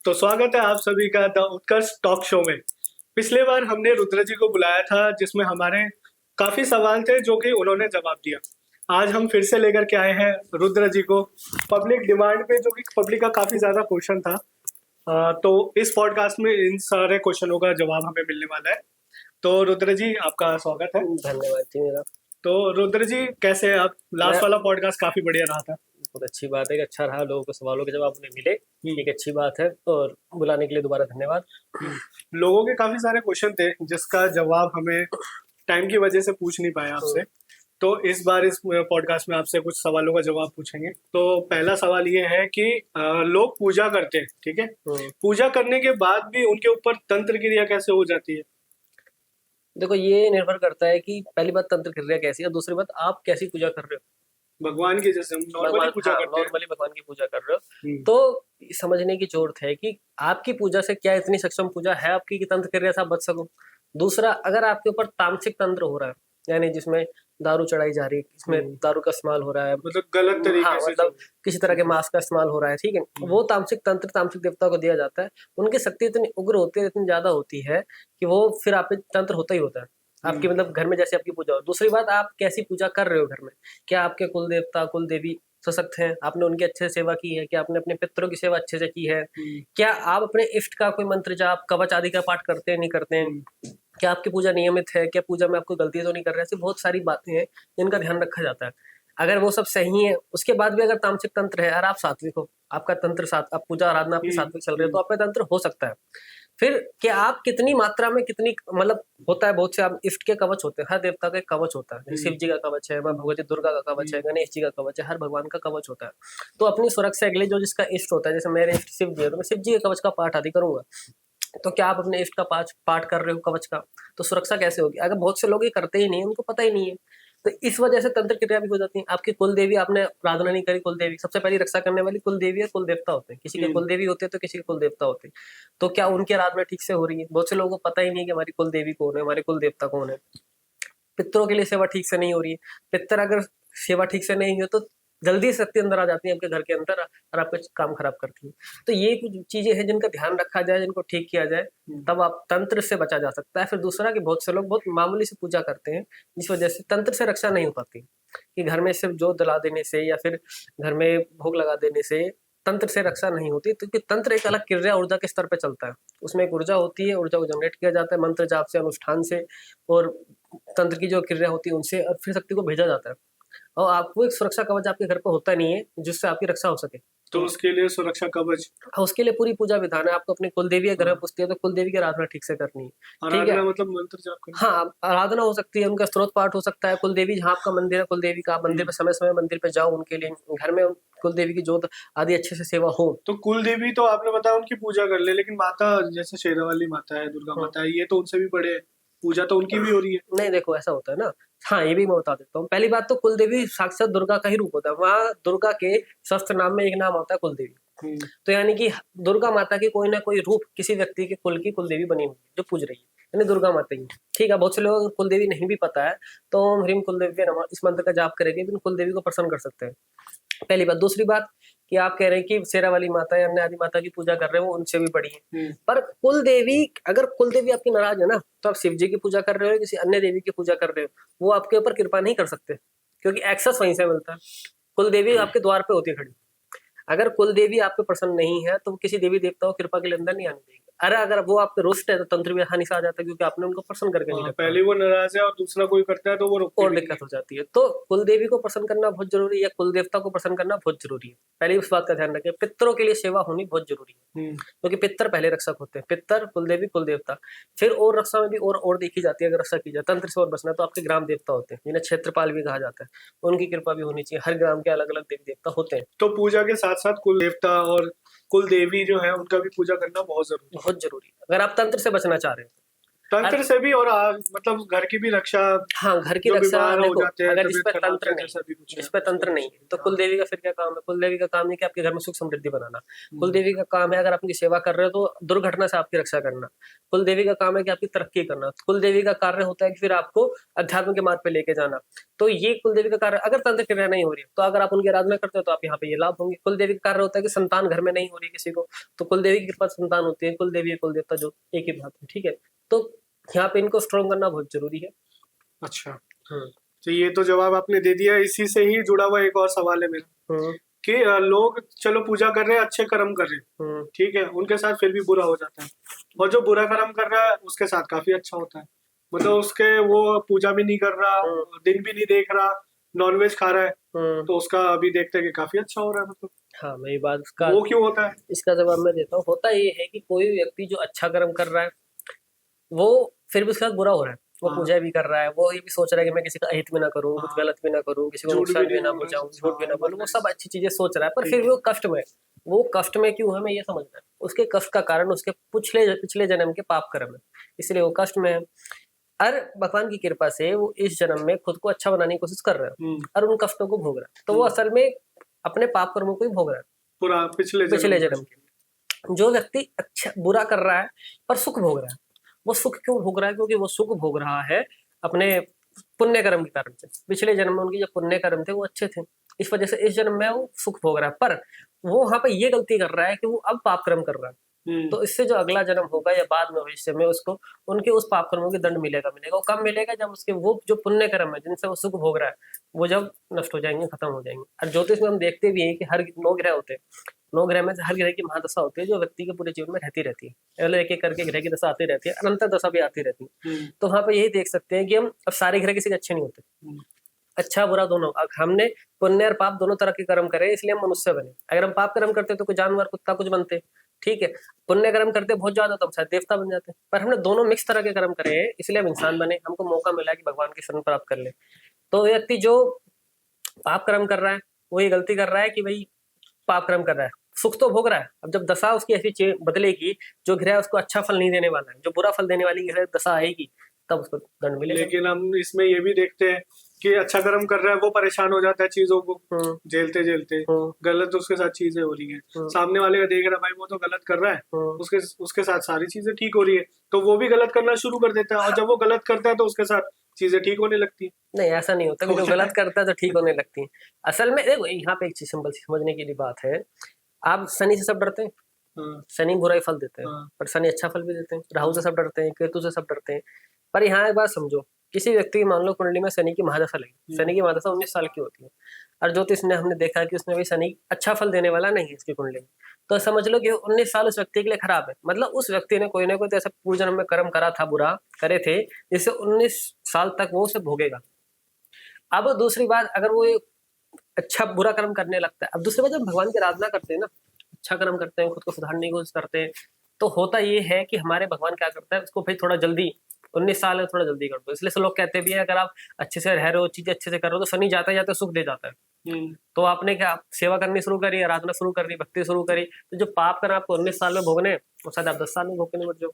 तो स्वागत है आप सभी का द उत्कर्ष टॉक शो में। पिछले बार हमने रुद्र जी को बुलाया था जिसमें हमारे काफी सवाल थे जो कि उन्होंने जवाब दिया। आज हम फिर से लेकर के आए हैं रुद्र जी को पब्लिक डिमांड पे, जो कि पब्लिक का काफी ज्यादा क्वेश्चन था। तो इस पॉडकास्ट में इन सारे क्वेश्चनों का जवाब हमें मिलने वाला है। तो रुद्र जी आपका स्वागत है। धन्यवाद जी मेरा। तो रुद्र जी कैसे हैं आप? लास्ट मैं वाला पॉडकास्ट काफी बढ़िया रहा था। बहुत अच्छी बात है कि अच्छा रहा, लोगों के सवालों के जवाब उन्हें मिले, एक अच्छी बात है। और बुलाने के लिए दोबारा धन्यवाद। लोगों के काफी सारे क्वेश्चन थे जिसका जवाब हमें टाइम की वजह से पूछ नहीं पाया आपसे। तो इस बार इस पॉडकास्ट में आपसे कुछ सवालों का जवाब पूछेंगे। तो पहला सवाल ये है कि लोग पूजा करते हैं, ठीक है? पूजा करने के बाद भी उनके ऊपर तंत्र क्रिया कैसे हो जाती है? देखो, ये निर्भर करता है कि पहली बात तंत्र क्रिया कैसी है, दूसरी बात आप कैसी पूजा कर रहे हो। भगवान की जैसे हम नॉर्मली पूजा करते हैं। नॉर्मली भगवान की पूजा कर रहे हो तो समझने की जरूरत है कि आपकी पूजा से क्या इतनी सक्षम पूजा है आपकी कि तंत्र क्रिया से आप बच सको। दूसरा, अगर आपके ऊपर तामसिक तंत्र हो रहा है, यानी जिसमें दारू चढ़ाई जा रही है, इसमें दारू का इस्तेमाल हो रहा है, मतलब गलत तरीके हाँ, से मतलब किसी तरह के मांस का इस्तेमाल हो रहा है, ठीक है, वो तामसिक तंत्र तामसिक देवताओं को दिया जाता है। उनकी शक्ति इतनी उग्र होती है, इतनी ज्यादा होती है कि वो फिर आप पे तंत्र होता ही होता है आपकी, मतलब घर में जैसे आपकी पूजा हो। दूसरी बात, आप कैसी पूजा कर रहे हो घर में, क्या आपके कुल देवता कुल देवी सशक्त हैं, आपने उनकी अच्छे से सेवा की है, क्या आपने अपने पितरों की सेवा अच्छे से की है, क्या आप अपने इष्ट का कोई मंत्र जाप कवच आदि का पाठ करते हैं नहीं करते हैं, क्या आपकी पूजा नियमित है, क्या पूजा में आपको गलती तो नहीं कर रहे हैं। ऐसी बहुत सारी बातें हैं जिनका ध्यान रखा जाता है। अगर वो सब सही है, उसके बाद भी अगर तामसिक तंत्र है और आप सात्विक हो, आपका तंत्र सात आप पूजा आराधना आपकी सात्विक चल रही है, तो आपका तंत्र हो सकता है। फिर क्या आप कितनी मात्रा में कितनी, मतलब होता है बहुत से आप इष्ट के कवच होते हैं, हर देवता का एक कवच होता है। जैसे शिव जी का कवच है, माँ भगवती दुर्गा का कवच है, गणेश जी का कवच है, हर भगवान का कवच होता है। तो अपनी सुरक्षा के लिए जो जिसका इष्ट होता है, जैसे मेरे इष्ट शिव जी है तो मैं शिव जी के कवच का पाठ आदि करूंगा। तो क्या आप अपने इष्ट का पाठ कर रहे हो कवच का, तो सुरक्षा कैसे होगी? अगर बहुत से लोग ये करते ही नहीं है, उनको पता ही नहीं है, तो इस वजह से तंत्र क्रिया भी हो जाती है। आपकी कुल देवी, आपने आराधना नहीं करी, कुल देवी सबसे पहली रक्षा करने वाली कुल देवी और कुल देवता होते हैं। किसी के कुल देवी होते हैं तो किसी के कुल देवता होते हैं। तो क्या उनकी आराधना ठीक से हो रही है? बहुत से लोगों को पता ही नहीं है कि हमारी कुल देवी कौन है, हमारे कुल देवता कौन है। पितरों के लिए सेवा ठीक से नहीं हो रही है, पितर अगर सेवा ठीक से नहीं हो तो जल्दी शक्ति अंदर आ जाती है आपके घर के अंदर और आपका काम खराब करती है। तो ये कुछ चीजें हैं जिनका ध्यान रखा जाए, जिनको ठीक किया जाए, तब आप तंत्र से बचा जा सकता है। फिर दूसरा कि बहुत से लोग बहुत मामूली से पूजा करते हैं जिस वजह से तंत्र से रक्षा नहीं हो पाती, कि घर में सिर्फ जोत जला देने से या फिर घर में भोग लगा देने से तंत्र से रक्षा नहीं होती। क्योंकि तंत्र एक अलग क्रिया ऊर्जा के स्तर पे चलता है, उसमें एक ऊर्जा होती है, ऊर्जा को जनरेट किया जाता है मंत्र जाप से, अनुष्ठान से, और तंत्र की जो क्रिया होती है उनसे, और फिर शक्ति को भेजा जाता है। और आपको एक सुरक्षा कवच आपके घर पे होता नहीं है जिससे आपकी रक्षा हो सके। तो उसके लिए सुरक्षा कवच, उसके लिए पूरी पूजा विधान है। आपको अपनी कुलदेवी के घर में पूछती है तो कुलदेवी की आराधना ठीक से करनी है, ठीक है? आराधना मतलब मंत्र जाप करना। हाँ, आराधना हो सकती है, उनका स्त्रोत पाठ हो सकता है। कुलदेवी जहाँ आपका मंदिर है, कुलदेवी का आप मंदिर पे समय समय मंदिर पे जाओ, उनके लिए घर में कुलदेवी की जोत आदि अच्छे से सेवा हो। तो कुल देवी तो आपने बताया उनकी पूजा कर ले, लेकिन माता जैसे शेरावाली माता है, दुर्गा माता है, ये तो उनसे भी बड़े हैं, पूजा तो उनकी भी हो रही है। नहीं, देखो ऐसा होता है ना। हाँ, ये भी मैं बता देता हूँ। पहली बात तो कुलदेवी साक्षात दुर्गा का ही रूप होता है। वहाँ दुर्गा के शस्त्र नाम में एक नाम होता है कुलदेवी। तो यानी कि दुर्गा माता की कोई ना कोई रूप किसी व्यक्ति के कुल की कुलदेवी बनी हुई है जो पूज रही है, यानी दुर्गा माता ही। ठीक है, बहुत से लोग कुलदेवी नहीं भी पता है तो ओम ह्रीम कुलदेवी नमः इस मंत्र का जाप करेंगे तो कुलदेवी को प्रसन्न कर सकते हैं, पहली बात। दूसरी बात कि आप कह रहे हैं कि शेरा वाली माता या अन्य आदि माता की पूजा कर रहे हो, उनसे भी बड़ी है। पर कुल देवी, अगर कुल देवी आपकी नाराज है ना, तो आप शिव जी की पूजा कर रहे हो, किसी अन्य देवी की पूजा कर रहे हो, वो आपके ऊपर कृपा नहीं कर सकते, क्योंकि एक्सेस वहीं से मिलता है। कुल देवी आपके द्वार पे होती है खड़ी। अगर कुल देवी आप पे प्रसन्न नहीं है तो किसी देवी देवता को कृपा के लिए अंदर नहीं आने देगी। अगर वो आप पे रुष्ट है तो तंत्र भी हानि से आ जाता है, क्योंकि आपने उनको प्रसन्न करके नहीं रखा। पहले वो नाराज है और दूसरा कोई करता है तो वो रोकती और भी दिक्कत हो जाती है। तो कुल देवी को प्रसन्न करना बहुत जरूरी है, या कुल देवता को प्रसन्न करना बहुत जरूरी है। पहले उस बात का ध्यान रखें। पितरों के लिए सेवा होनी बहुत जरूरी है, क्योंकि पितर पहले रक्षक होते हैं। पितर, कुल देवी, कुल देवता, फिर और रक्षा में भी और देखी जाती है। अगर रक्षा की जाए तंत्र से और बचना तो आपके ग्राम देवता होते हैं, जिन्हें क्षेत्रपाल भी कहा जाता है, उनकी कृपा भी होनी चाहिए। हर ग्राम के अलग अलग देवी देवता होते हैं। तो पूजा के साथ साथ कुल देवता और कुल देवी जो है उनका भी पूजा करना बहुत जरूरी है। बहुत जरूरी है अगर आप तंत्र से बचना चाह रहे हैं। तंत्र से भी और मतलब घर की भी रक्षा, हाँ, घर की जो रक्षा बीमार हो देखो, जाते हैं, अगर जिस तबीयत पे खराब तंत्र है, नहीं, जैसा भी कुछ है जिस पे तंत्र उसको नहीं है, तो हाँ। कुल देवी का फिर क्या काम है? कुल देवी का काम है कि आपके घर में सुख समृद्धि बनाना। कुल हम्म, देवी का काम है अगर आप उनकी सेवा कर रहे हो तो दुर्घटना से आपकी रक्षा करना। कुल देवी का काम है कि आपकी तरक्की करना। कुल देवी का कार्य होता है कि फिर आपको अध्यात्म के मार्ग पे लेके जाना। तो ये कुल देवी का कार्य, अगर तंत्र क्रिया नहीं हो रही है तो अगर आप उनकी आराधना करते हो तो आप यहाँ पे ये लाभ होंगे। कुल देवी का कार्य होता है कि संतान घर में नहीं हो रही है किसी को, तो कुल देवी की कृपा से संतान होती है। कुल देवी कुल देवता जो एक ही बात है, ठीक है। तो यहाँ पे इनको स्ट्रॉन्ग करना बहुत जरूरी है। अच्छा। हम्म। तो ये तो जवाब आपने दे दिया। इसी से ही जुड़ा हुआ एक और सवाल है मेरा हम्म। कि लोग चलो पूजा कर रहे हैं, अच्छे कर्म कर रहे हैं, हम्म। ठीक है, उनके साथ फिर भी बुरा हो जाता है, और जो बुरा कर्म कर रहा है उसके साथ काफी अच्छा होता है। मतलब उसके वो पूजा भी नहीं कर रहा, हम्म। दिन भी नहीं देख रहा, नॉनवेज खा रहा है, हम्म। तो उसका अभी देखते हैं कि काफी अच्छा हो रहा है। मतलब हाँ, मैं ये बात उसका वो क्यों होता है? इसका जवाब मैं देता हूँ। होता ये है कि कोई व्यक्ति जो अच्छा कर्म कर रहा है वो फिर भी उसके साथ बुरा हो रहा है। वो हाँ पूजा भी कर रहा है, वो ये भी सोच रहा है कि मैं किसी का अहित भी ना करूँ, कुछ हाँ, गलत भी ना करूँ, किसी को झूठ भी नुकसान भी नहीं ना बोल पहुंचाऊं, रहे, झूठ भी हाँ ना बोलूं, वो सब ईमानदारी अच्छी चीजें सोच रहा है, पर से, फिर ठीक भी है। वो कष्ट में है। वो कष्ट में क्यों है, मैं ये समझना है। उसके कष्ट का कारण उसके पिछले पिछले जन्म के पाप कर्म है, इसलिए वो कष्ट में है। और भगवान की कृपा से वो इस जन्म में खुद को अच्छा बनाने की कोशिश कर रहा है हम्म और उन कष्टों को भोग रहा है, तो वो हम्म, असल में अपने पाप कर्मों को ही भोग रहा है, पूरा पिछले जन्म पिछले का। जन्म के। जो व्यक्ति अच्छा बुरा कर रहा है पर सुख भोग रहा है, वो सुख क्यों भोग रहा है? क्योंकि वो सुख भोग रहा है अपने पुण्य कर्म के कारण से। पिछले जन्म में उनके जो पुण्य कर्म थे वो अच्छे थे, इस वजह से इस जन्म में वो सुख भोग रहा है। पर वो वहां पे ये गलती कर रहा है कि वो अब पाप कर्म कर रहा है, हम्म तो इससे जो अगला जन्म होगा या बाद में भविष्य में उसको उनके उस पाप कर्मों के दंड मिलेगा। मिलेगा वो कब मिलेगा? जब उसके वो जो पुण्य कर्म है जिनसे वो सुख भोग रहा है वो जब नष्ट हो जाएंगे, खत्म हो जाएंगे। और ज्योतिष में हम देखते भी हैं कि हर 9 ग्रह होते हैं, 9 ग्रह में से हर ग्रह की महादशा होती है जो व्यक्ति के पूरे जीवन में रहती रहती है। मतलब एक एक करके ग्रह की दशा आती रहती है, अनंत दशा भी आती रहती है। हम्म तो वहां पर यही देख सकते हैं कि हम अब सारे ग्रह किसी के अच्छे नहीं होते, हम्म, अच्छा बुरा दोनों। अब हमने पुण्य और पाप दोनों तरह के कर्म करे इसलिए हम मनुष्य बने। अगर हम पाप कर्म करते तो कोई जानवर कुत्ता कुछ बनते, ठीक है। पुण्य कर्म करते बहुत ज्यादा तो हम शायद देवता बन जाते, पर हमने दोनों मिक्स तरह के कर्म करे हैं इसलिए हम इंसान बने, हमको मौका मिला कि भगवान की शरण प्राप्त कर ले। तो व्यक्ति जो पाप कर्म कर रहा है वो ये गलती कर रहा है कि भाई पाप कर्म कर रहा है, सुख तो भोग रहा है। अब जब दशा उसकी ऐसी बदलेगी जो ग्रह उसको अच्छा फल नहीं देने वाला है, जो बुरा फल देने वाली ग्रह दशा आएगी, तब उसको दंड मिलेगा। लेकिन हम इसमें ये भी देखते हैं कि अच्छा कर्म कर रहा है वो परेशान हो जाता है चीजों को हम्म। झेलते झेलते, हम्म। गलत उसके साथ चीजें हो रही हैं, हम्म। सामने वाले का देख रहा है भाई वो तो गलत कर रहा है, हम्म। उसके उसके साथ सारी चीजें ठीक हो रही है, तो वो भी गलत करना शुरू कर देता है, और जब वो गलत करता है तो उसके साथ चीजें ठीक होने लगती हैं। नहीं, ऐसा नहीं होता कि जो होता गलत है। करता है तो ठीक होने लगती है। असल में देखो यहाँ पे एक चीज सिंपल सी समझने के लिए बात है। आप शनि से सब डरते हैं, हाँ शनि बुरा ही फल देते हैं, हाँ पर शनि अच्छा फल भी देते हैं। राहु से हाँ सब डरते हैं, केतु से सब डरते हैं। पर यहाँ एक बात समझो, किसी व्यक्ति की मान लो कुंडली में शनि की महादशा लगी, हम्म शनि की महादशा 19 साल की होती है, और ज्योतिष ने हमने देखा कि उसमें भी शनि अच्छा फल देने वाला नहीं है इसकी कुंडली में, तो समझ लो कि 19 साल उस व्यक्ति के लिए खराब है। मतलब उस व्यक्ति ने कोई ना कोई तो ऐसा पूर्व जन्म में कर्म करा था, बुरा करे थे, जिससे 19 साल तक वो उसे भोगेगा। अब दूसरी बात, अगर वो अच्छा बुरा कर्म करने लगता है, अब दूसरी बात जब भगवान की आराधना करते हैं ना, अच्छा कर्म करते हैं, खुद को सुधारने की कोशिश करते हैं, तो होता ये है कि हमारे भगवान क्या करता है, उसको भाई थोड़ा जल्दी 19 साल है थोड़ा जल्दी कर दो। इसलिए से लोग कहते भी है अगर आप अच्छे से रह रहे हो, चीजें अच्छे से कर रहे हो, तो शनि जाते जाते सुख दे जाता है। हम्म, तो आपने क्या सेवा करनी शुरू करी, आराधना शुरू करी, भक्ति शुरू करी, तो जो पाप कर आपको 19 साल में भोगने, वो शायद आप 10 साल में भोग के निपट जाओ।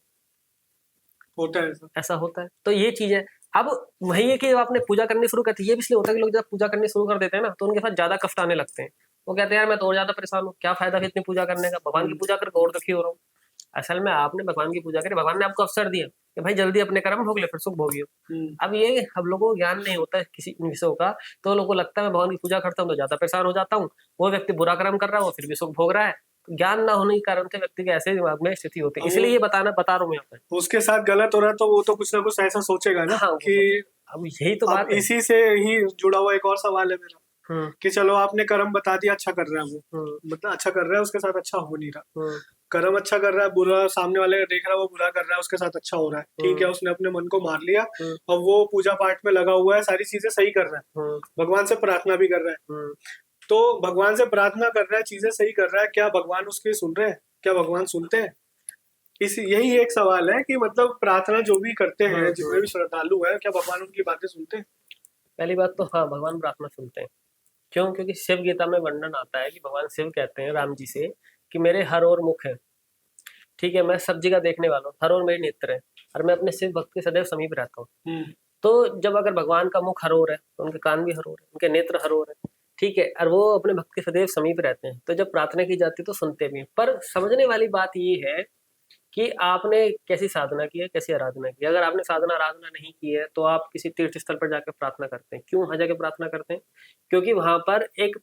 होता है ऐसा। ऐसा होता है, तो ये चीज है। अब वही है कि जब आपने पूजा करनी शुरू करती है, ये भी इसलिए होता है कि लोग जब पूजा करनी शुरू कर देते हैं ना तो उनके साथ ज्यादा कष्ट आने लगते हैं। वो कहते हैं यार मैं तो और ज्यादा परेशान हूँ, क्या फायदा फिर इतनी पूजा करने का, भगवान की पूजा करके और दुखी हो रहा हूँ। असल में आपने भगवान की पूजा करी, भगवान ने आपको अवसर दिया कि भाई जल्दी अपने कर्म भोग ले फिर सुख भोगियो। हम्म अब ये हम लोगों को ज्ञान नहीं होता है किसी इन विषयों का, तो लोगों को लगता है मैं भगवान की पूजा करता हूँ तो ज्यादा परेशान हो जाता हूँ, वो व्यक्ति बुरा कर्म कर रहा है वो फिर भी सुख भोग रहा है। तो ज्ञान ना होने के कारण से व्यक्ति के ऐसे दिमाग में स्थिति होती है, अब इसलिए ये बता रहा हूँ मैं यहाँ पे। उसके साथ गलत हो रहा है तो वो तो कुछ ना कुछ ऐसा सोचेगा ना हाँ, वो कि अब यही तो अब बात है। इसी से ही जुड़ा हुआ एक और सवाल है मेरा हम्म। कि चलो आपने कर्म बता दिया अच्छा कर रहा है वो, हम्म। मतलब अच्छा कर रहा है उसके साथ अच्छा हो नहीं रहा, हम्म। कर्म अच्छा कर रहा है, बुरा सामने वाले का देख रहा है वो बुरा कर रहा है उसके साथ अच्छा हो रहा है, ठीक है, उसने अपने मन को मार लिया, हम्म। अब वो पूजा पाठ में लगा हुआ है, सारी चीजें सही कर रहा है, हम्म। भगवान से प्रार्थना भी कर रहा है, हम्म। तो भगवान से प्रार्थना कर रहा है, चीजें सही कर रहा है, क्या भगवान उसकी सुन रहे हैं? क्या भगवान सुनते हैं? इस यही एक सवाल है कि मतलब प्रार्थना जो भी करते हैं, जितने भी श्रद्धालु हैं, क्या भगवान उनकी बातें सुनते हैं? पहली बात तो हाँ, भगवान प्रार्थना सुनते हैं। क्यों? क्योंकि शिव गीता में वर्णन आता है कि भगवान शिव कहते हैं राम जी से कि मेरे हर ओर मुख है, ठीक है, मैं सब जगह देखने वाला हूँ, हर ओर मेरे नेत्र है। और मैं अपने शिव भक्त के सदैव समीप रहता हूँ। हम्म, तो जब अगर भगवान का मुख हरोर है तो उनके कान भी हरोर है, उनके नेत्र हरोर है, ठीक है, और वो अपने भक्त के सदैव समीप रहते हैं, तो जब प्रार्थना की जाती है तो सुनते भी हैं। पर समझने वाली बात ये है कि आपने कैसी साधना की है, कैसी आराधना की है। अगर आपने साधना आराधना नहीं की है तो आप किसी तीर्थ स्थल पर जाकर प्रार्थना करते हैं। क्यों वहां जाकर प्रार्थना करते हैं? क्योंकि वहां पर एक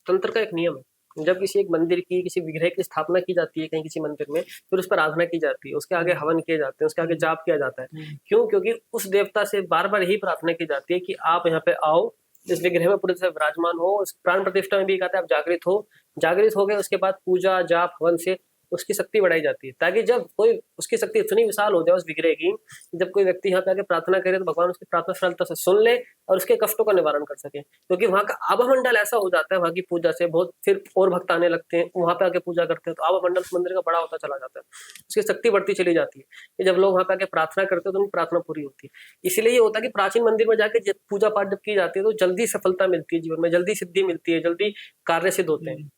तंत्र का एक नियम है। जब किसी एक मंदिर की, किसी विग्रह की स्थापना की जाती है कहीं किसी मंदिर में, फिर उस पर आराधना की जाती है, उसके आगे हवन किए जाते हैं, उसके आगे जाप किया जाता है। क्यों? क्योंकि उस देवता से बार बार यही प्रार्थना की जाती है कि आप यहाँ पे आओ, इस विग्रह में पूरी तरह से विराजमान हो। उस प्राण प्रतिष्ठा में भी कहते हैं आप जागृत हो, जागृत हो गए उसके बाद पूजा जाप हवन से उसकी शक्ति बढ़ाई जाती है, ताकि जब कोई उसकी शक्ति इतनी विशाल हो जाए उस विग्रह की, जब कोई व्यक्ति यहाँ पे आके प्रार्थना करे तो भगवान उसकी प्रार्थना सरलता से सुन ले और उसके कष्टों का निवारण कर सके। क्योंकि वहाँ का आभा मंडल ऐसा हो जाता है वहाँ की पूजा से, बहुत फिर और भक्त आने लगते हैं, वहाँ पे आके पूजा करते हैं, तो आभा मंडल मंदिर का बड़ा होता चला जाता है, उसकी शक्ति बढ़ती चली जाती है कि जब लोग वहाँ पे आके प्रार्थना करते हैं तो उनकी प्रार्थना पूरी होती है। इसलिए ये होता है कि प्राचीन मंदिर में जाके जब पूजा पाठ जब की जाती है तो जल्दी सफलता मिलती है, जीवन में जल्दी सिद्धि मिलती है, जल्दी कार्य सिद्ध होते हैं।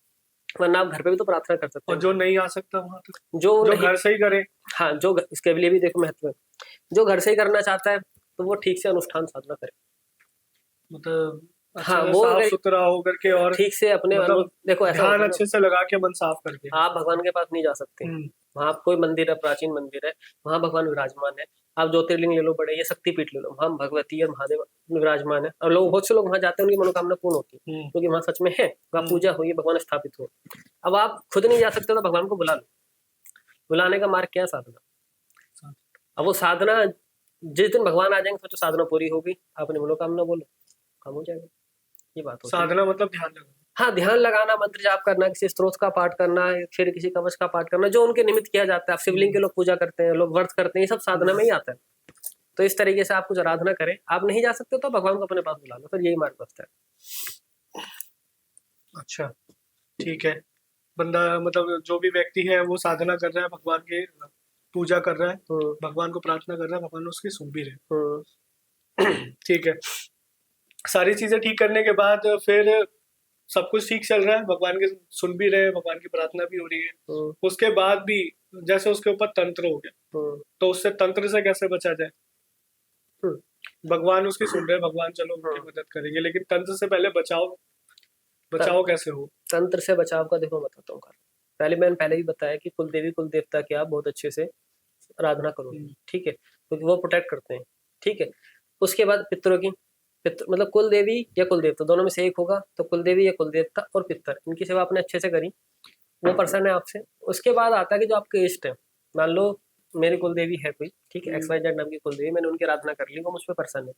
वरना आप घर पे भी तो प्रार्थना कर सकते और हैं। जो नहीं आ सकता वहां तक, जो जो नहीं, घर से ही करे, हाँ, जो इसके लिए भी देखो महत्व है। जो घर से ही करना चाहता है तो वो ठीक से अनुष्ठान साधना करे। मतलब अच्छे हाँ, से वो साफ अगर सुथरा होकर के, और ठीक से अपने मतलब देखो ऐसा ध्यान होता है अच्छे से लगा के मन साफ करके। ना, आप भगवान के पास नहीं जा सकते। हम्म, वहां कोई मंदिर है, प्राचीन मंदिर है, वहां भगवान विराजमान है। आप ज्योतिर्लिंग ले लो बड़े, ये शक्तिपीठ ले लो, वहां भगवती और महादेव विराजमान है, और लोग बहुत से लोग वहां जाते हैं, उनकी मनोकामना पूर्ण होती है क्योंकि वहां सच में है, वहां पूजा हुई, भगवान स्थापित हो। अब आप खुद नहीं जा सकते तो भगवान को बुला लो। बुलाने का मार्ग क्या है? साधना। अब वो साधना जिस दिन भगवान आ जाएंगे सोचो साधना पूरी होगी, अपनी मनोकामना बोलो, काम हो जाएगा। ये बात होती है। साधना मतलब ध्यान लगाना। हाँ, ध्यान लगाना, मंत्र जाप करना, किसी स्त्रोत का पाठ करना, फिर किसी कवच का पाठ करना, जो उनके निमित्त किया जाता है। आप शिवलिंग के लोग पूजा करते हैं, लोग व्रत करते हैं, ये सब साधना में ही आता है। तो इस तरीके से आप कुछ आराधना करें। आप नहीं जा सकते तो भगवान को अपने पास बुला लो, फिर यही मार्ग बचता है। अच्छा, ठीक है। बंदा मतलब जो भी व्यक्ति है वो साधना कर रहा है, भगवान की पूजा कर रहा है, भगवान को प्रार्थना कर रहा है, भगवान उसकी सुन भी रहे। ठीक है। सारी चीजें ठीक करने के बाद फिर सब कुछ ठीक चल रहा है, भगवान के सुन भी रहे हैं, भगवान की प्रार्थना भी हो रही है, उसके बाद भी जैसे उसके ऊपर तंत्र हो गया, तो उससे तंत्र से कैसे बचा जाए? भगवान उसकी सुन रहे हैं, भगवान चलो उनकी मदद करेंगे, लेकिन तंत्र से पहले बचाओ कैसे हो? तंत्र से बचाव का देखो बताता हूँ। मैंने पहले ही बताया कि कुल देवी कुल देवता की आप बहुत अच्छे से आराधना करो, ठीक है, क्योंकि वो प्रोटेक्ट करते हैं, ठीक है। उसके बाद पितरों की, मतलब कुल देवी या कुल देवता दोनों में से एक होगा, तो कुल देवी या कुल देवता और पितर, इनकी सेवा आपने अच्छे से करी, वो प्रसन्न है आपसे। उसके बाद आता है कि जो आपके इष्ट है, मान लो मेरी कुल देवी है कोई, ठीक है, XYZ नाम की कुल देवी, मैंने उनकी आराधना कर ली, वो मुझ पर प्रसन्न है,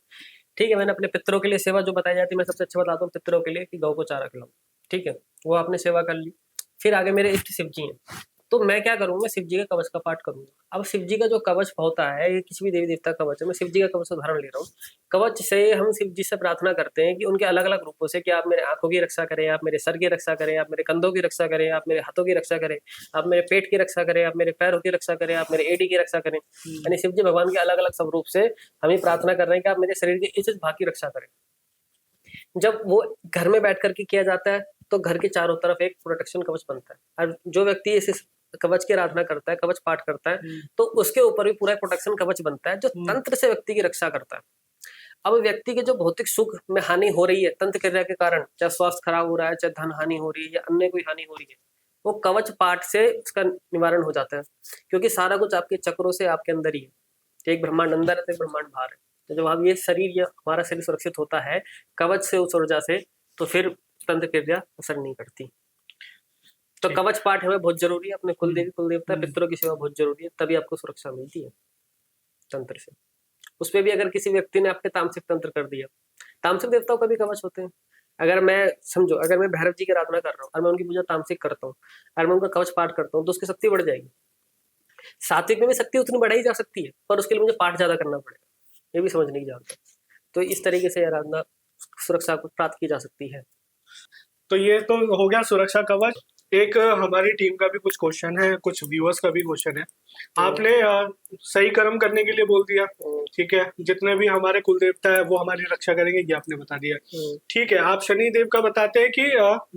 ठीक है। मैंने अपने पितरों के लिए सेवा जो बताई जाती है, मैं सबसे अच्छा बताता हूँ पितरों के लिए कि गौ को चारा खिलाओ, ठीक है, वो आपने सेवा कर ली। फिर आगे मेरे इष्ट शिव जी हैं, तो मैं क्या करूंगा, शिव जी के कवच का पाठ करूंगा। अब शिव जी का जो कवच होता है, ये किसी भी देवी देवता का कवच है, मैं शिव जी का कवच उदाहरण ले रहा हूँ। कवच से हम शिव जी से प्रार्थना करते हैं कि उनके अलग अलग रूपों से, कि आप मेरे आंखों की रक्षा करें, आप मेरे सर की रक्षा करें, आप मेरे कंधों की रक्षा करें, आप मेरे हाथों की रक्षा करें, आप मेरे पेट की रक्षा करें, आप मेरे पैरों की रक्षा करें, आप मेरे एडी की रक्षा करें। यानी शिव जी भगवान के अलग अलग स्वरूप से हम ये प्रार्थना कर रहे हैं कि आप मेरे शरीर के इस भाग की रक्षा करें। जब वो घर में बैठ करके किया जाता है तो घर के चारों तरफ एक प्रोटेक्शन कवच बनता है, और जो व्यक्ति इस कवच की आराधना करता है, कवच पाठ करता है, तो उसके ऊपर भी पूरा प्रोटेक्शन कवच बनता है जो तंत्र से व्यक्ति की रक्षा करता है। अब व्यक्ति के जो भौतिक सुख में हानि हो रही है तंत्र क्रिया के कारण, चाहे स्वास्थ्य खराब हो रहा है, चाहे धन हानि हो रही है, या अन्य कोई हानि हो रही है, वो कवच पाठ से उसका निवारण हो जाता है। क्योंकि सारा कुछ आपके चक्रों से आपके अंदर ही है। एक ब्रह्मांड अंदर है, एक ब्रह्मांड बाहर है। तो जब हम ये शरीर या हमारा शरीर सुरक्षित होता है कवच से, उस ऊर्जा से, तो फिर तंत्र क्रिया असर नहीं करती। तो कवच पाठ हमें बहुत जरूरी है, अपने कुल देवी कुल देवता पितरों की सेवा बहुत जरूरी है, तभी आपको सुरक्षा मिलती है तंत्र से। उसपे भी अगर किसी व्यक्ति ने आपके तामसिक तंत्र कर दिया, तामसिक देवताओं का भी कवच होते हैं। अगर मैं समझो, अगर मैं भैरव जी की आराधना कर रहा हूँ और मैं उनकी पूजा तामसिक करता हूँ और मैं उनका कवच पाठ करता हूँ, तो उसकी शक्ति बढ़ जाएगी। सात्विक में भी शक्ति उतनी बढ़ाई जा सकती है, पर उसके लिए मुझे पाठ ज्यादा करना पड़ेगा, ये भी समझने की जरूरत है। तो इस तरीके से आराधना सुरक्षा को प्राप्त की जा सकती है। तो ये तो हो गया सुरक्षा कवच। एक हमारी टीम का भी कुछ क्वेश्चन है, कुछ व्यूअर्स का भी क्वेश्चन है। आपने सही कर्म करने के लिए बोल दिया, ठीक है, जितने भी हमारे कुल देवता है वो हमारी रक्षा करेंगे, ये आपने बता दिया। ठीक है, आप शनि देव का बताते हैं कि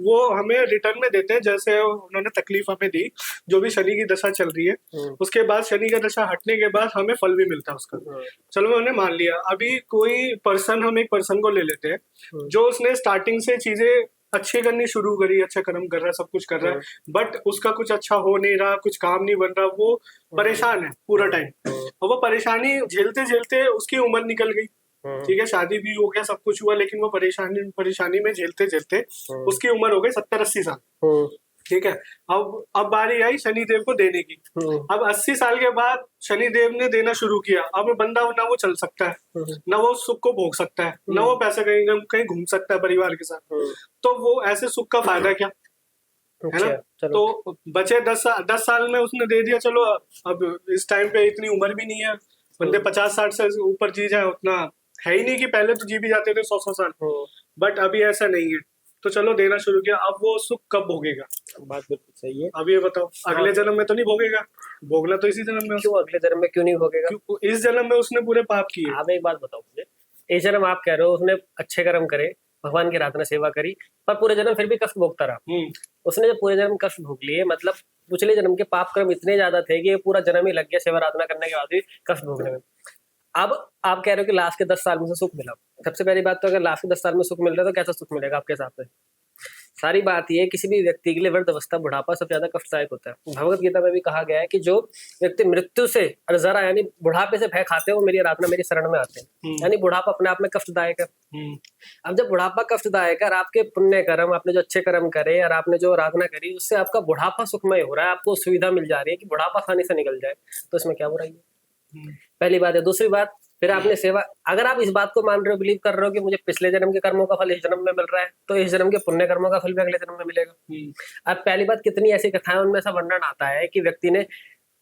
वो हमें रिटर्न में देते हैं, जैसे उन्होंने तकलीफ हमें दी, जो भी शनि की दशा चल रही है उसके बाद शनि का दशा हटने के बाद हमें फल भी मिलता है उसका। चलो मैंने मान लिया। अभी कोई पर्सन, हम एक पर्सन को ले लेते हैं जो उसने स्टार्टिंग से चीजें अच्छी करनी शुरू करी, अच्छा कर्म कर रहा है, सब कुछ कर रहा है, बट उसका कुछ अच्छा हो नहीं रहा, कुछ काम नहीं बन रहा, वो परेशान है पूरा टाइम, और वो परेशानी झेलते झेलते उसकी उम्र निकल गई, ठीक है, शादी भी हो गया, सब कुछ हुआ, लेकिन वो परेशानी में झेलते झेलते उसकी उम्र हो गई 70-80 साल, ठीक है। अब बारी आई शनिदेव को देने की। अब 80 साल के बाद शनिदेव ने देना शुरू किया। अब बंदा ना वो चल सकता है, ना वो सुख को भोग सकता है, ना वो पैसे कहीं कहीं घूम सकता है परिवार के साथ, तो वो ऐसे सुख का फायदा क्या, है ना। तो बचे 10 साल में उसने दे दिया, चलो अब इस टाइम पे इतनी उम्र भी नहीं है, बंदे 50-60 से ऊपर जी जाए उतना है ही नहीं, कि पहले तो जी भी जाते थे 100-100 साल, बट अभी ऐसा नहीं है, तो चलो देना शुरू किया। अब वो सुख कब भोगेगा? बात बिल्कुल सही है। अब ये बताओ, अगले जन्म में तो नहीं भोगेगा, भोगना तो इसी जन्म में। क्यों अगले जन्म में क्यों नहीं भोगेगा? इस जन्म में उसने पूरे पाप किए। आप एक बात बताओ मुझे, इस जन्म आप कह रहे हो उसने अच्छे कर्म करे, भगवान की आराधना सेवा करी, पर पूरे जन्म फिर भी कष्ट भोगता रहा। उसने जब पूरे जन्म कष्ट भोग लिए, मतलब पिछले जन्म के पाप कर्म इतने ज्यादा थे कि पूरा जन्म ही लग गया सेवा आराधना करने के बाद भी कष्ट भोगने में। अब आप कह रहे हो कि लास्ट के 10 साल में से सुख मिला। सबसे पहली बात तो अगर लास्ट के 10 साल में सुख मिल रहा है तो कैसा सुख मिलेगा आपके हिसाब से? सारी बात ये, किसी भी व्यक्ति के लिए वृद्ध अवस्था, बुढ़ापा सबसे ज्यादा कष्टदायक होता है। भगवत गीता में भी कहा गया है कि जो व्यक्ति मृत्यु से जरा यानी बुढ़ापे से भय खाते हैं वो मेरी आराधना, मेरी शरण में आते हैं। यानी बुढ़ापा अपने आप में कष्टदायक है। अब जब बुढ़ापा कष्टदायक है और आपके पुण्य कर्म, आपने जो अच्छे कर्म करे और आपने जो आराधना करी, उससे आपका बुढ़ापा सुखमय हो रहा है, आपको सुविधा मिल जा रही है कि बुढ़ापा आसानी से निकल जाए, तो इसमें क्या बुराई है? पहली बात है। दूसरी बात, फिर आपने सेवा, अगर आप इस बात को मान रहे हो, बिलीव कर रहे हो कि मुझे पिछले जन्म के कर्मों का फल इस जन्म में मिल रहा है, तो इस जन्म के पुण्य कर्मों का फल भी अगले जन्म में मिलेगा। अब पहली बात, कितनी ऐसी कथाएं उनमें ऐसा वर्णन आता है कि व्यक्ति ने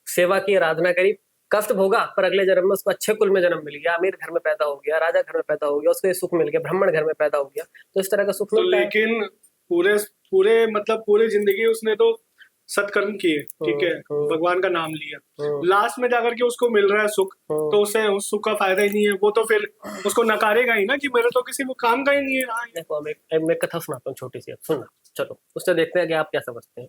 सेवा की, आराधना करी, कष्ट भोगा, पर अगले जन्म में उसको अच्छे कुल में जन्म मिल गया, अमीर घर में पैदा हो गया, राजा घर में पैदा हो गया, उसको ये सुख मिल गया, ब्राह्मण घर में पैदा हो गया, तो इस तरह का सुख मिलता है। लेकिन पूरे मतलब पूरी जिंदगी उसने तो सत्कर्म किए, ठीक है, भगवान का नाम लिया, लास्ट में जाकर के उसको मिल रहा है सुख, तो उसे उस सुख का फायदा ही नहीं है, वो तो फिर उसको नकारेगा ही ना कि मेरे तो किसी वो काम का ही नहीं है। देखो मैं कथा सुनाता हूँ छोटी सी, सुनना, चलो उससे देखते हैं कि आप क्या समझते हैं।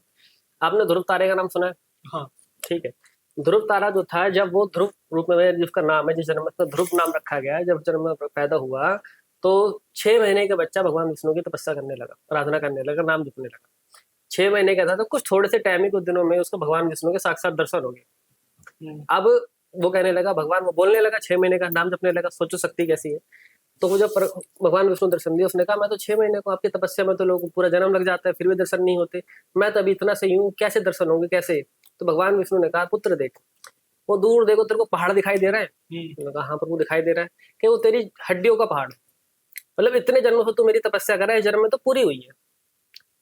आपने ध्रुव तारे का नाम सुना है? हाँ, ठीक है। ध्रुव तारा जो था, जब वो ध्रुव रूप में, जिसका नाम है, जिस जन्म में ध्रुव नाम रखा गया है, जब जन्म में पैदा हुआ तो 6 महीने का बच्चा भगवान विष्णु की तपस्या करने लगा, आराधना करने लगा, नाम जपने लगा। 6 महीने का था तो कुछ थोड़े से टाइम ही, कुछ दिनों में उसको भगवान विष्णु के साक्षात दर्शन हो गए। अब वो कहने लगा, भगवान, वो बोलने लगा, 6 महीने का नाम जपने लगा, सोचो शक्ति कैसी है। तो वो जब भगवान विष्णु दर्शन दिया, उसने कहा मैं तो 6 महीने को, आपकी तपस्या में तो लोग पूरा जन्म लग जाता है फिर भी दर्शन नहीं होते, मैं तो अभी इतना सही हूँ, कैसे दर्शन होंगे, कैसे? तो भगवान विष्णु ने कहा, पुत्र देख, वो दूर देखो, तेरे को पहाड़ दिखाई दे रहा है? मैंने कहा हाँ प्रभु दिखाई दे रहा है। कि वो तेरी हड्डियों का पहाड़, मतलब इतने जन्मों से तू मेरी तपस्या कर रहा है, जन्म में तो पूरी हुई है।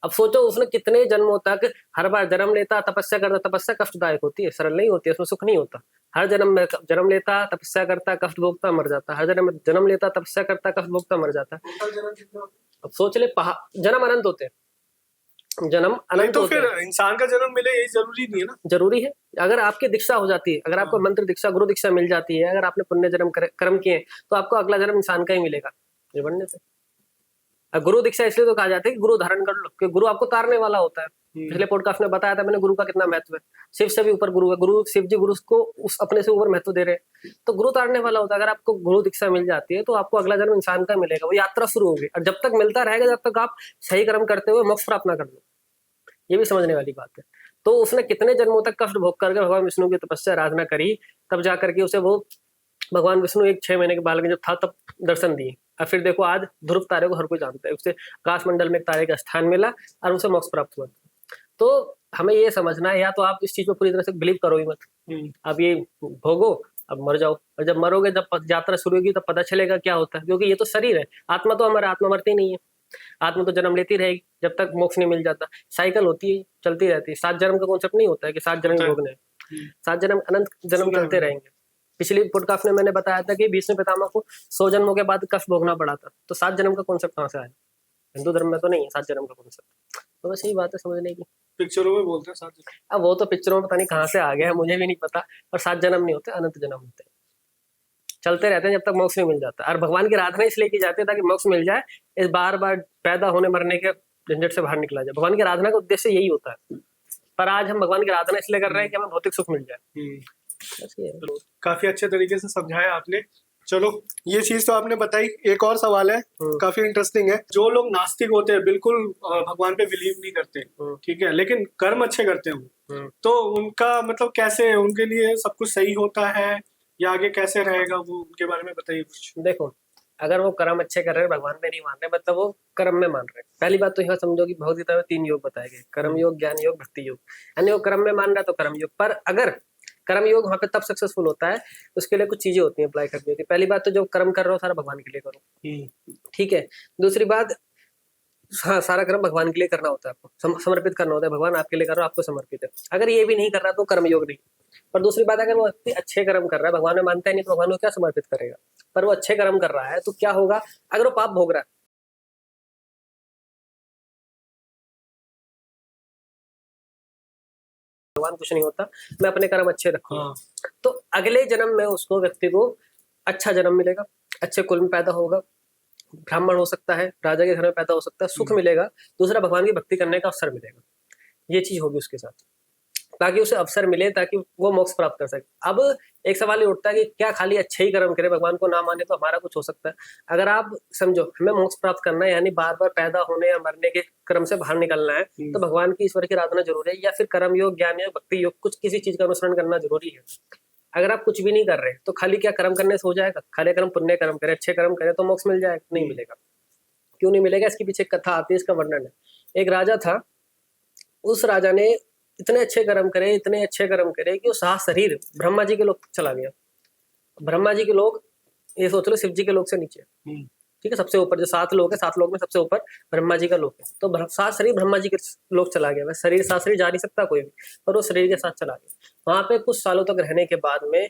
अब सोचो उसने कितने जन्मों तक हर बार जन्म लेता, तपस्या करता। तपस्या कष्टदायक होती है, सरल नहीं होती है, उसमें सुख नहीं होता। हर जन्म में जन्म लेता, तपस्या करता, कष्ट भोगता, मर जाता। हर जन्म लेता, तपस्या करता, कष्ट भोगता, मर जाता। अब सोच ले, जन्म अनंत होते हैं, जन्म अनंत तो होते फिर हैं। इंसान का जन्म मिले यही जरूरी नहीं है ना? जरूरी है। अगर आपकी दीक्षा हो जाती है, अगर आपको मंत्र दीक्षा, गुरु दीक्षा मिल जाती है, अगर आपने पुण्य जन्म कर्म किए, तो आपको अगला जन्म इंसान का ही मिलेगा, ये बनने से। गुरु दीक्षा इसलिए तो कहा जाता है कि गुरु धारण कर लो, कि गुरु आपको तारने वाला होता है। पिछले पॉडकास्ट में बताया था मैंने गुरु का कितना महत्व है। शिव से भी ऊपर गुरु है, गुरु शिव जी गुरु को उस अपने से ऊपर महत्व दे रहे हैं, तो गुरु तारने वाला होता है। अगर आपको गुरु दीक्षा मिल जाती है तो आपको अगला जन्म इंसान का मिलेगा, वो यात्रा शुरू होगी, और जब तक मिलता रहेगा, जब तक आप सही कर्म करते हुए मोक्ष प्राप्त ना कर लो, ये भी समझने वाली बात है। तो उसने कितने जन्मों तक कष्ट भोग करके भगवान विष्णु की तपस्या आराधना करी, तब जाकर के उसे वो भगवान विष्णु एक 6 महीने के बालक जब था तब दर्शन दिए। और फिर देखो आज ध्रुव तारे को हर कोई जानता है, उसे आकाश मंडल में एक तारे का स्थान मिला और उसे मोक्ष प्राप्त हुआ। तो हमें ये समझना है, या तो आप इस चीज पर पूरी तरह से बिलीव करो ही मत, अब ये भोगो, अब मर जाओ, और जब मरोगे, जब यात्रा शुरू होगी, तब पता चलेगा क्या होता है। क्योंकि ये तो शरीर है, आत्मा तो हमारा, आत्मा मरती नहीं है, आत्मा तो जन्म लेती रहेगी जब तक मोक्ष नहीं मिल जाता। साइकिल होती है, चलती रहती है। 7 जन्म का कॉन्सेप्ट नहीं होता है कि 7 जन्म भोगने, 7 जन्म अनंत जन्म चलते रहेंगे। पिछली पॉडकास्ट में मैंने बताया था कि भीष्म पितामह को 100 जन्मों के बाद कष्ट भोगना पड़ा था, तो 7 जन्म का कॉन्सेप्ट कहाँ से आया? हिंदू धर्म में तो नहीं है 7 जन्म का कॉन्सेप्ट। तो बस यही बात है समझने की। पिक्चरों में बोलते हैं 7 जन्म। अब वो तो पिक्चरों में पता नहीं कहाँ से आ गया है, मुझे भी नहीं पता। और 7 जन्म नहीं होते, अनंत जन्म होते हैं, चलते रहते हैं जब तक मोक्ष नहीं मिल जाता। और भगवान की आराधना इसलिए की जाती है ताकि मोक्ष मिल जाए, इस बार बार पैदा होने मरने के झंझट से बाहर निकला जाए। भगवान की आराधना का उद्देश्य यही होता है। पर आज हम भगवान की आराधना इसलिए कर रहे हैं कि हमें भौतिक सुख मिल जाए, बस ये है। काफी अच्छे तरीके से समझाया आपने। चलो, ये चीज तो आपने बताई। एक और सवाल है, काफी इंटरेस्टिंग है। जो लोग नास्तिक होते हैं, बिल्कुल भगवान पे बिलीव नहीं करते, ठीक है, लेकिन कर्म अच्छे करते हैं, तो उनका मतलब कैसे, उनके लिए सब कुछ सही होता है या आगे कैसे रहेगा, वो उनके बारे में बताइए कुछ। देखो, अगर वो कर्म अच्छे कर रहे हैं, भगवान पे नहीं मान रहे, मतलब वो कर्म में मान रहे हैं। पहली बात तो यह समझो कि भगवदगीता में 3 योग बताए गए, कर्म योग, ज्ञान योग, भक्ति योग। यानी वो कर्म में मान रहा है तो कर्म योग। पर अगर कर्म योग वहां पे तब सक्सेसफुल होता है, उसके लिए कुछ चीजें होती हैं अप्लाई करनी होती है। पहली बात तो जो कर्म कर रहे हो सारा भगवान के लिए करो, ठीक है। दूसरी बात, हाँ, सारा कर्म भगवान के लिए करना होता है, आपको समर्पित करना होता है। भगवान आपके लिए कर रहा है, आपको समर्पित है। अगर ये भी नहीं कर रहा तो कर्म योग नहीं। पर दूसरी बात, अगर वो व्यक्ति अच्छे कर्म कर रहा है, भगवान में मानता है नहीं, तो भगवान को क्या समर्पित करेगा। पर वो अच्छे कर्म कर रहा है तो क्या होगा, अगर वो पाप भोग रहा है, भगवान कुछ नहीं होता, मैं अपने कर्म अच्छे रखूंगा, तो अगले जन्म में उसको व्यक्ति को अच्छा जन्म मिलेगा, अच्छे कुल में पैदा होगा, ब्राह्मण हो सकता है, राजा के घर में पैदा हो सकता है, सुख मिलेगा। दूसरा, भगवान की भक्ति करने का अवसर मिलेगा। ये चीज होगी उसके साथ, ताकि उसे अवसर मिले, ताकि वो मोक्ष प्राप्त कर सके। अब एक सवाल ये उठता है कि क्या खाली अच्छे ही कर्म करे, भगवान को ना माने तो हमारा कुछ हो सकता है। अगर आप समझो हमें मोक्ष प्राप्त करना है, यानी बार बार पैदा होने या मरने के क्रम से बाहर निकलना है, तो भगवान की, ईश्वर की आराधना जरूरी है, या फिर कर्म योग, ज्ञान योग, भक्ति योग, कुछ किसी चीज का अनुसरण करना जरूरी है। अगर आप कुछ भी नहीं कर रहे तो खाली क्या कर्म करने से हो जाएगा? खाली कर्म, पुण्य कर्म करे, अच्छे कर्म करे तो मोक्ष मिल जाएगा? नहीं मिलेगा। क्यों नहीं मिलेगा? इसके पीछे एक कथा आती है, इसका वर्णन है। एक राजा था, उस राजा ने इतने अच्छे कर्म करे, इतने अच्छे कर्म करे कि वो सारा शरीर ब्रह्मा जी के लोक चला गया। ब्रह्मा जी के लोग, ये सोच लो, शिव जी के लोक से नीचे, ठीक है, सबसे ऊपर जो 7 लोग है, 7 लोग में सबसे ऊपर ब्रह्मा जी का लोक है। तो सात शरीर ब्रह्मा जी के लोक चला गया। वह शरीर, 7 शरीर जा नहीं सकता कोई भी, पर वो शरीर के साथ चला गया। वहां पे कुछ सालों तक रहने के बाद में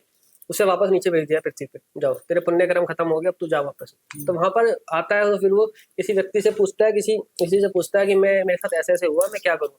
उसे वापस नीचे भेज दिया पृथ्वी पे, जाओ तेरे पुण्य कर्म खत्म हो गया, अब तू जा वापस। तो वहां पर आता है, तो फिर वो किसी व्यक्ति से पूछता है, किसी से पूछता है कि मेरे साथ ऐसे ऐसे हुआ, मैं क्या करूँ।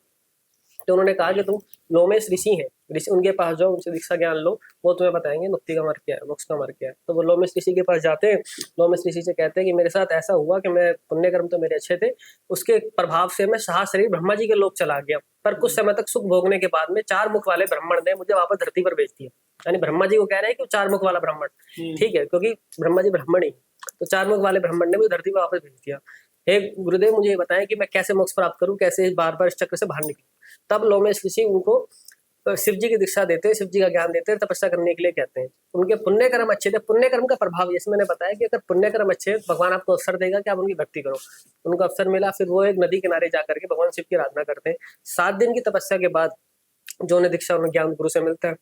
तो उन्होंने कहा कि तुम लोमेश ऋषि हैं, ऋषि उनके पास जाओ, उनसे दीक्षा ज्ञान लो, वो तुम्हें बताएंगे मुक्ति का मार्ग क्या है, मोक्ष का मार्ग क्या है। तो वो लोमेश ऋषि के पास जाते हैं। लोमेश ऋषि से कहते हैं कि मेरे साथ ऐसा हुआ कि मैं, पुण्य कर्म तो मेरे अच्छे थे, उसके प्रभाव से मैं सारा शरीर ब्रह्मा जी के लोक चला गया, पर कुछ समय तक सुख भोगने के बाद में 4 मुख वाले ब्राह्मण ने मुझे वापस धरती पर भेज दिया। यानी ब्रह्मा जी को कह रहे हैं कि 4 मुख वाला ब्राह्मण, ठीक है, क्योंकि ब्रह्मा जी ब्राह्मण ही, तो 4 मुख वाले ब्राह्मण ने मुझे धरती पर वापस भेज दिया। हे गुरुदेव, मुझे ये बताएं कि मैं कैसे मोक्ष प्राप्त करूं, कैसे बार बार इस चक्र से बाहर निकलूं। तब लोमेश ऋषि उनको शिव जी की दीक्षा देते हैं, शिव जी का ज्ञान देते हैं, तपस्या करने के लिए कहते हैं। उनके पुण्य कर्म अच्छे थे। पुण्य कर्म का प्रभाव, जैसे मैंने बताया कि अगर पुण्य कर्म अच्छे, भगवान आपको अवसर देगा कि आप उनकी भक्ति करो। उनको अवसर मिला, फिर वो एक नदी किनारे जाकर के भगवान शिव की आराधना करते हैं। 7 दिन की तपस्या के बाद जो उन्हें दीक्षा, उन्हें ज्ञान गुरु से मिलता है,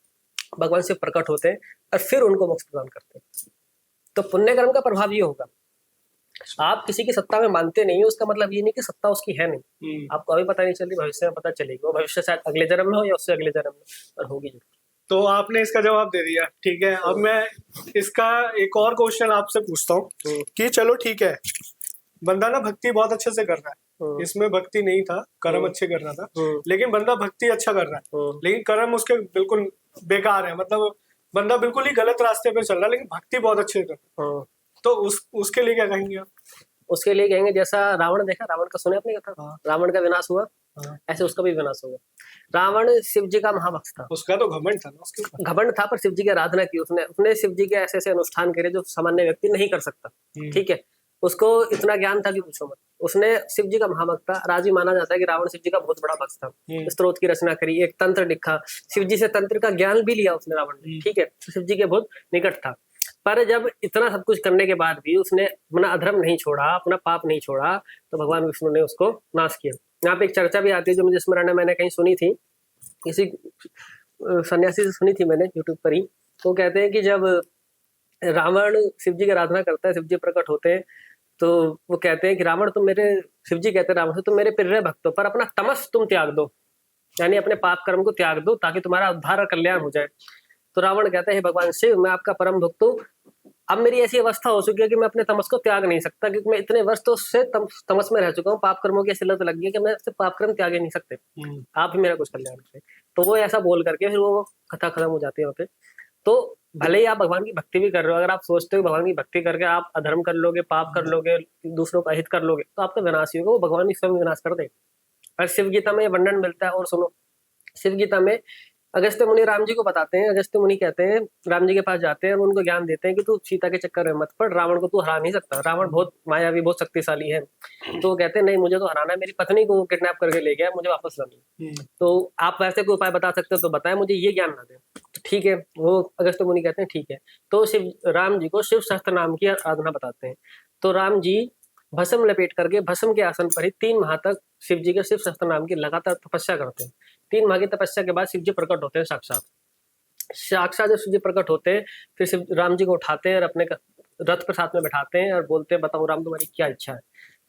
भगवान शिव प्रकट होते हैं और फिर उनको मोक्ष प्रदान करते हैं। तो पुण्य कर्म का प्रभाव ये होगा। आप किसी की सत्ता में मानते नहीं हो, उसका मतलब ये नहीं कि सत्ता उसकी है नहीं। आपको अभी पता नहीं चल रही, भविष्य में पता चलेगी। वो भविष्य शायद अगले जन्म में हो या उससे अगले जन्म में, पर होगी जरूर। तो आपने इसका जवाब दे दिया, ठीक है। अब मैं इसका एक और क्वेश्चन आपसे पूछता हूँ कि चलो ठीक है, बंदा ना भक्ति बहुत अच्छे से कर रहा है, इसमें भक्ति नहीं था, कर्म अच्छे कर रहा था, लेकिन बंदा भक्ति अच्छा कर रहा है, लेकिन कर्म उसके बिल्कुल बेकार है, मतलब बंदा बिल्कुल ही गलत रास्ते पे चल रहा है, लेकिन भक्ति बहुत अच्छे कर रहा है। तो उसके लिए क्या कहेंगे आप? उसके लिए कहेंगे, जैसा रावण देखा, रावण का सुने आपने कथा, रावण का विनाश हुआ, ऐसे उसका भी विनाश होगा। रावण शिव जी का महाभक्त था, उसका तो घमंड था ना, उसके ऊपर घमंड था, पर शिव जी की आराधना की उसने शिव जी के ऐसे ऐसे अनुष्ठान करे जो सामान्य व्यक्ति नहीं कर सकता, ठीक है। उसको इतना ज्ञान था कि पूछो मत। उसने, शिव जी का महाभक्त था, राजी माना जाता है कि रावण शिव जी का बहुत बड़ा भक्त था। स्त्रोत की रचना करी, एक तंत्र लिखा, शिव जी से तंत्र का ज्ञान भी लिया उसने, रावण ने, ठीक है। शिव जी के बहुत निकट था। पर जब इतना सब कुछ करने के बाद भी उसने अपना अधर्म नहीं छोड़ा, अपना पाप नहीं छोड़ा, तो भगवान विष्णु ने उसको नाश किया। यहाँ पे एक चर्चा भी आती है जो मुझे स्मरण है, मैंने कहीं सुनी थी, किसी सन्यासी से सुनी थी मैंने यूट्यूब पर ही। तो कहते हैं कि जब रावण शिव जी की आराधना करता है, शिव जी प्रकट होते हैं, तो वो कहते हैं कि रावण तुम मेरे, शिव जी कहते हैं रावण से, तुम मेरे प्रिय भक्त हो, पर अपना तमस तुम त्याग दो, यानी अपने पाप कर्म को त्याग दो, ताकि तुम्हारा उद्धार और कल्याण हो जाए। तो रावण कहता है, हे भगवान शिव, मैं आपका परम भक्त हूँ, अब मेरी ऐसी अवस्था हो चुकी है कि मैं अपने तमस को त्याग नहीं सकता, क्योंकि मैं इतने वर्ष तो उससे तमस में रह चुका हूँ, पाप कर्मों की ऐसी लत लग गई है कि मैं उससे पाप कर्म त्याग ही नहीं सकते। आप ही मेरा कुछ कल्याण करें। तो वो ऐसा बोल करके फिर वो कथा खत्म हो जाती है वहाँ पे। तो भले ही आप भगवान की भक्ति भी कर रहे हो, अगर आप सोचते हो भगवान की भक्ति करके आप अधर्म कर लोगे, पाप कर लोगे, दूसरों का अहित कर लोगे, तो आपका विनाश ही होगा, वो भगवान ही स्वयं विनाश कर देगा। और शिव गीता में ये वर्णन मिलता है। और सुनो, शिव गीता में अगस्त्य मुनि राम जी को बताते हैं, अगस्त्य मुनि कहते हैं, राम जी के पास जाते हैं और उनको ज्ञान देते हैं कि तू सीता के चक्कर में मत पड़, रावण को तू हरा नहीं सकता, रावण बहुत मायावी, बहुत शक्तिशाली है। तो वो कहते हैं नहीं, मुझे तो हराना है, मेरी पत्नी को किडनैप करके ले गया, मुझे वापस लानी। तो आप वैसे कोई उपाय बता सकते हो तो बताएं, मुझे ये ज्ञान ना दे। तो ठीक है, वो अगस्त्य मुनि कहते हैं ठीक है। तो शिव राम जी को शिव सहस्त्र नाम की आराधना बताते हैं। तो राम जी भस्म लपेट करके भस्म के आसन पर ही 3 माह तक शिव जी के शिव सहस्त्र नाम की लगातार तपस्या करते हैं। 3 माह की तपस्या के बाद शिव जी प्रकट होते हैं साक्षात। साक्षात जब शिव जी प्रकट होते हैं, फिर शिव राम जी को उठाते हैं और अपने रथ पर साथ में बैठाते हैं और बोलते हैं बताओ राम तुम्हारी क्या इच्छा है।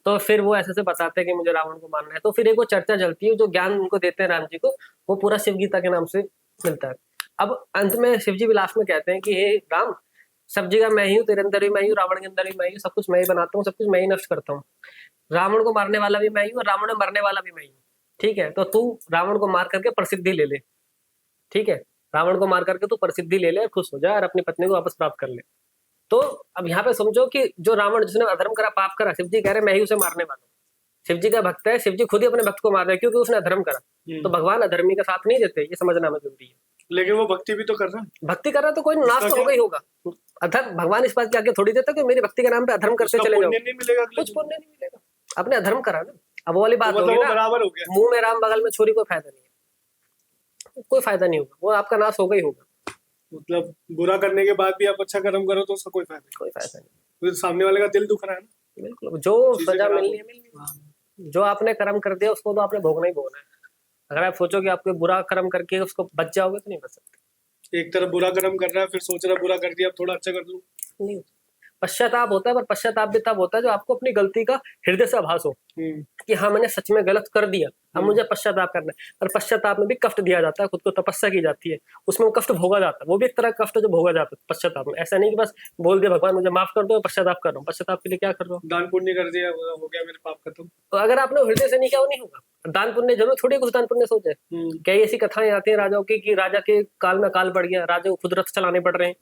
तो फिर वो ऐसे से बताते हैं कि मुझे रावण को मारना है। तो फिर एक वो चर्चा चलती है, जो ज्ञान उनको देते हैं राम जी को, वो पूरा शिव गीता के नाम से मिलता है। अब अंत में शिव जी विलास में कहते हैं कि हे राम, सब जगह मैं ही हूँ, तेरे अंदर भी मैं ही हूँ, रावण के अंदर भी मैं ही हूँ, सब कुछ मैं ही बनाता हूँ, सब कुछ मैं ही नष्ट करता हूँ। रावण को मारने वाला भी मैं ही हूँ और रावण में मरने वाला भी मैं ही हूँ। ठीक है, तो तू रावण को मार करके प्रसिद्धि ले ले। ठीक है, रावण को मार करके तू प्रसिद्धि ले ले, खुश हो जा और अपनी पत्नी को वापस प्राप्त कर ले। तो अब यहाँ पे समझो कि जो रावण जिसने अधर्म करा, पाप करा, शिव जी कह रहे मैं ही उसे मारने वाला हूँ। शिव जी का भक्त है, शिव जी खुद ही अपने भक्त को मार रहे हैं क्योंकि उसने अधर्म करा। तो भगवान अधर्मी का साथ नहीं देते, ये समझना हमें जरूरी है। लेकिन वो भक्ति भी तो कर रहा है। भक्ति कर रहा है तो कोई नाश तो होगा ही होगा। अधर्म भगवान इस बात के आगे थोड़ी देता कि मेरी भक्ति के नाम पे अधर्म करते चले जाओ, नहीं मिलेगा, कुछ पुण्य नहीं मिलेगा। अपने अधर्म करा ना। अब वो वाली बात तो होगी वो ना, बराबर हो गया। मुंह में राम बगल में छुरी, कोई फायदा नहीं है, कोई फायदा नहीं होगा, वो आपका नाश होगा ही होगा। मतलब बुरा करने के बाद भी आप अच्छा कर्म करो तो उसका कोई फायदा नहीं। कोई फायदा नहीं, फिर सामने वाले का दिल दुख रहा है ना। बिल्कुल। जो सजा मिलनी है मिलनी है, जो आपने कर्म कर दिया उसको तो आपने भोगना ही भोगना है। अगर आप सोचो कि आपको बुरा कर्म करके उसको बच जाओगे तो नहीं बच सकते। एक तरफ बुरा कर्म कर रहा है, फिर सोच रहा है बुरा कर दिया, अब थोड़ा अच्छा कर दूं। नहीं, पश्चाताप होता है, पर पश्चाताप भी तब होता है जो आपको अपनी गलती का हृदय से आभास हो कि हाँ मैंने सच में गलत कर दिया, अब मुझे पश्चाताप करना है। और पश्चाताप में भी कष्ट दिया जाता है, खुद को तपस्या की जाती है, उसमें वो कष्ट भोगा जाता है, वो भी एक तरह का कष्ट जो भोगा जाता है पश्चाताप में। ऐसा नहीं कि बस बोल दिया भगवान मुझे माफ कर दो, पश्चाताप कर रहा हूँ। पश्चाताप के लिए क्या कर रहा हूँ? दान पुण्य कर दिया, हो गया मेरे पाप खत्म। तो अगर आपने हृदय से नहीं किया वो नहीं होगा। दान पुण्य जरूर थोड़ी कुछ दान पुण्य सोचे। कई ऐसी कथाएं आती है राजाओं की कि राजा के काल में अकाल पड़ गया, राजा को खुद रथ चलाने पड़ रहे हैं,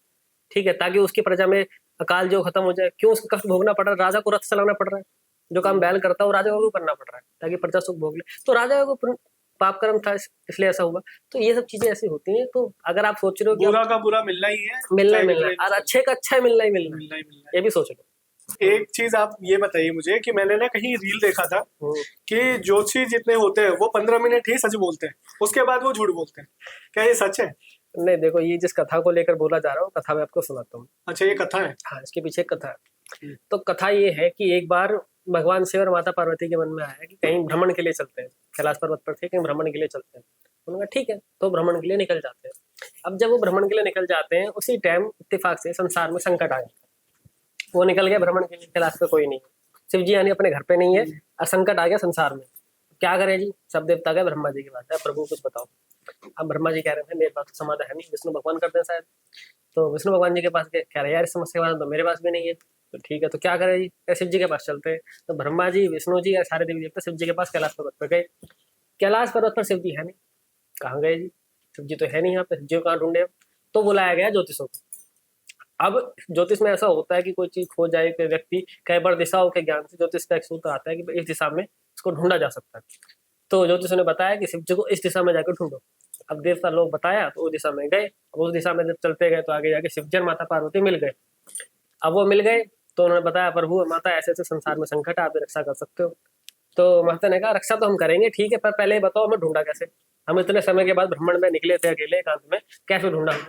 ठीक है, ताकि उसकी प्रजा में अकाल जो खत्म हो जाए। क्यों उसको कष्ट भोगना पड़ रहा है? राजा को रथ चलाना पड़ रहा है, जो काम बैल करता है वो राजा को क्यों करना पड़ रहा है? ताकि प्रजा सुख भोग ले। तो राजा को पाप कर्म था इसलिए ऐसा हुआ। तो ये सब चीजें ऐसी होती हैं। तो अगर आप सोच रहे हो कि बुरा का बुरा मिलना ही है, मिलना ही मिलना है, और अच्छे का अच्छा मिलना ही मिलना मिलना ही मिलना है, ये भी सोच लो। है। एक चीज आप ये बताइए मुझे कि मैंने ना कहीं रील देखा था कि ज्योतिषी जितने होते हैं वो 15 मिनट ही सच बोलते हैं, उसके बाद वो झूठ बोलते हैं। क्या ये सच है? नहीं, देखो ये जिस कथा को लेकर बोला जा रहा हूँ, कथा मैं आपको सुनाता हूँ। अच्छा, ये कथा है? हाँ, इसके पीछे एक कथा है। तो कथा ये है कि एक बार भगवान शिव और माता पार्वती के मन में आया कि कहीं भ्रमण के लिए चलते हैं, कैलाश पर्वत पर थे, कहीं भ्रमण के लिए चलते हैं। उन्होंने कहा ठीक है, तो भ्रमण के लिए निकल जाते हैं। अब जब वो भ्रमण के लिए निकल जाते हैं, उसी टाइम इत्तेफाक से संसार में संकट आ गया। वो निकल गए भ्रमण के लिए, कैलाश पे कोई नहीं है, शिव जी यानी अपने घर पे नहीं है, और संकट आ गया संसार में। क्या करें जी? सब देवता गए ब्रह्मा जी के पास, प्रभु कुछ बताओ। अब ब्रह्मा जी कह रहे थे मेरे पास तो समाधान है नहीं, विष्णु भगवान करते हैं शायद। तो विष्णु भगवान जी के पास गए, कह रहे यार इस समस्या का तो मेरे पास भी नहीं है। तो ठीक है, तो क्या करें जी? शिव जी के पास चलते हैं। तो ब्रह्मा जी, विष्णु जी और सारे देवी देवता शिव जी के पास कैलाश पर्वत पर गए। कैलाश पर्वत पर शिव जी है नहीं, कहाँ गए जी? शिव जी तो है नहीं यहाँ पे, शिव जी को कहाँ ढूंढे? तो बुलाया गया ज्योतिषों को। अब ज्योतिष में ऐसा होता है कि कोई चीज खो जाए, कोई व्यक्ति कई बार दिशाओं के ज्ञान से ज्योतिष का एक सूत्र आता है कि इस दिशा में इसको ढूंढा जा सकता है। तो ज्योतिषों ने बताया कि शिव जी को इस दिशा में जाकर ढूंढो। अब देवता लोग बताया तो उस दिशा में गए। अब उस दिशा में जब चलते गए तो आगे जाके शिव जी और माता पार्वती मिल गए। अब वो मिल गए तो उन्होंने बताया प्रभु माता ऐसे ऐसे संसार में संकट है, आप रक्षा कर सकते हो। तो माता ने कहा रक्षा तो हम करेंगे, ठीक है, पर पहले बताओ हमें ढूंढा कैसे? हम इतने समय के बाद भ्रमण में निकले थे अकेले एकांत में, कैसे ढूंढा हमें?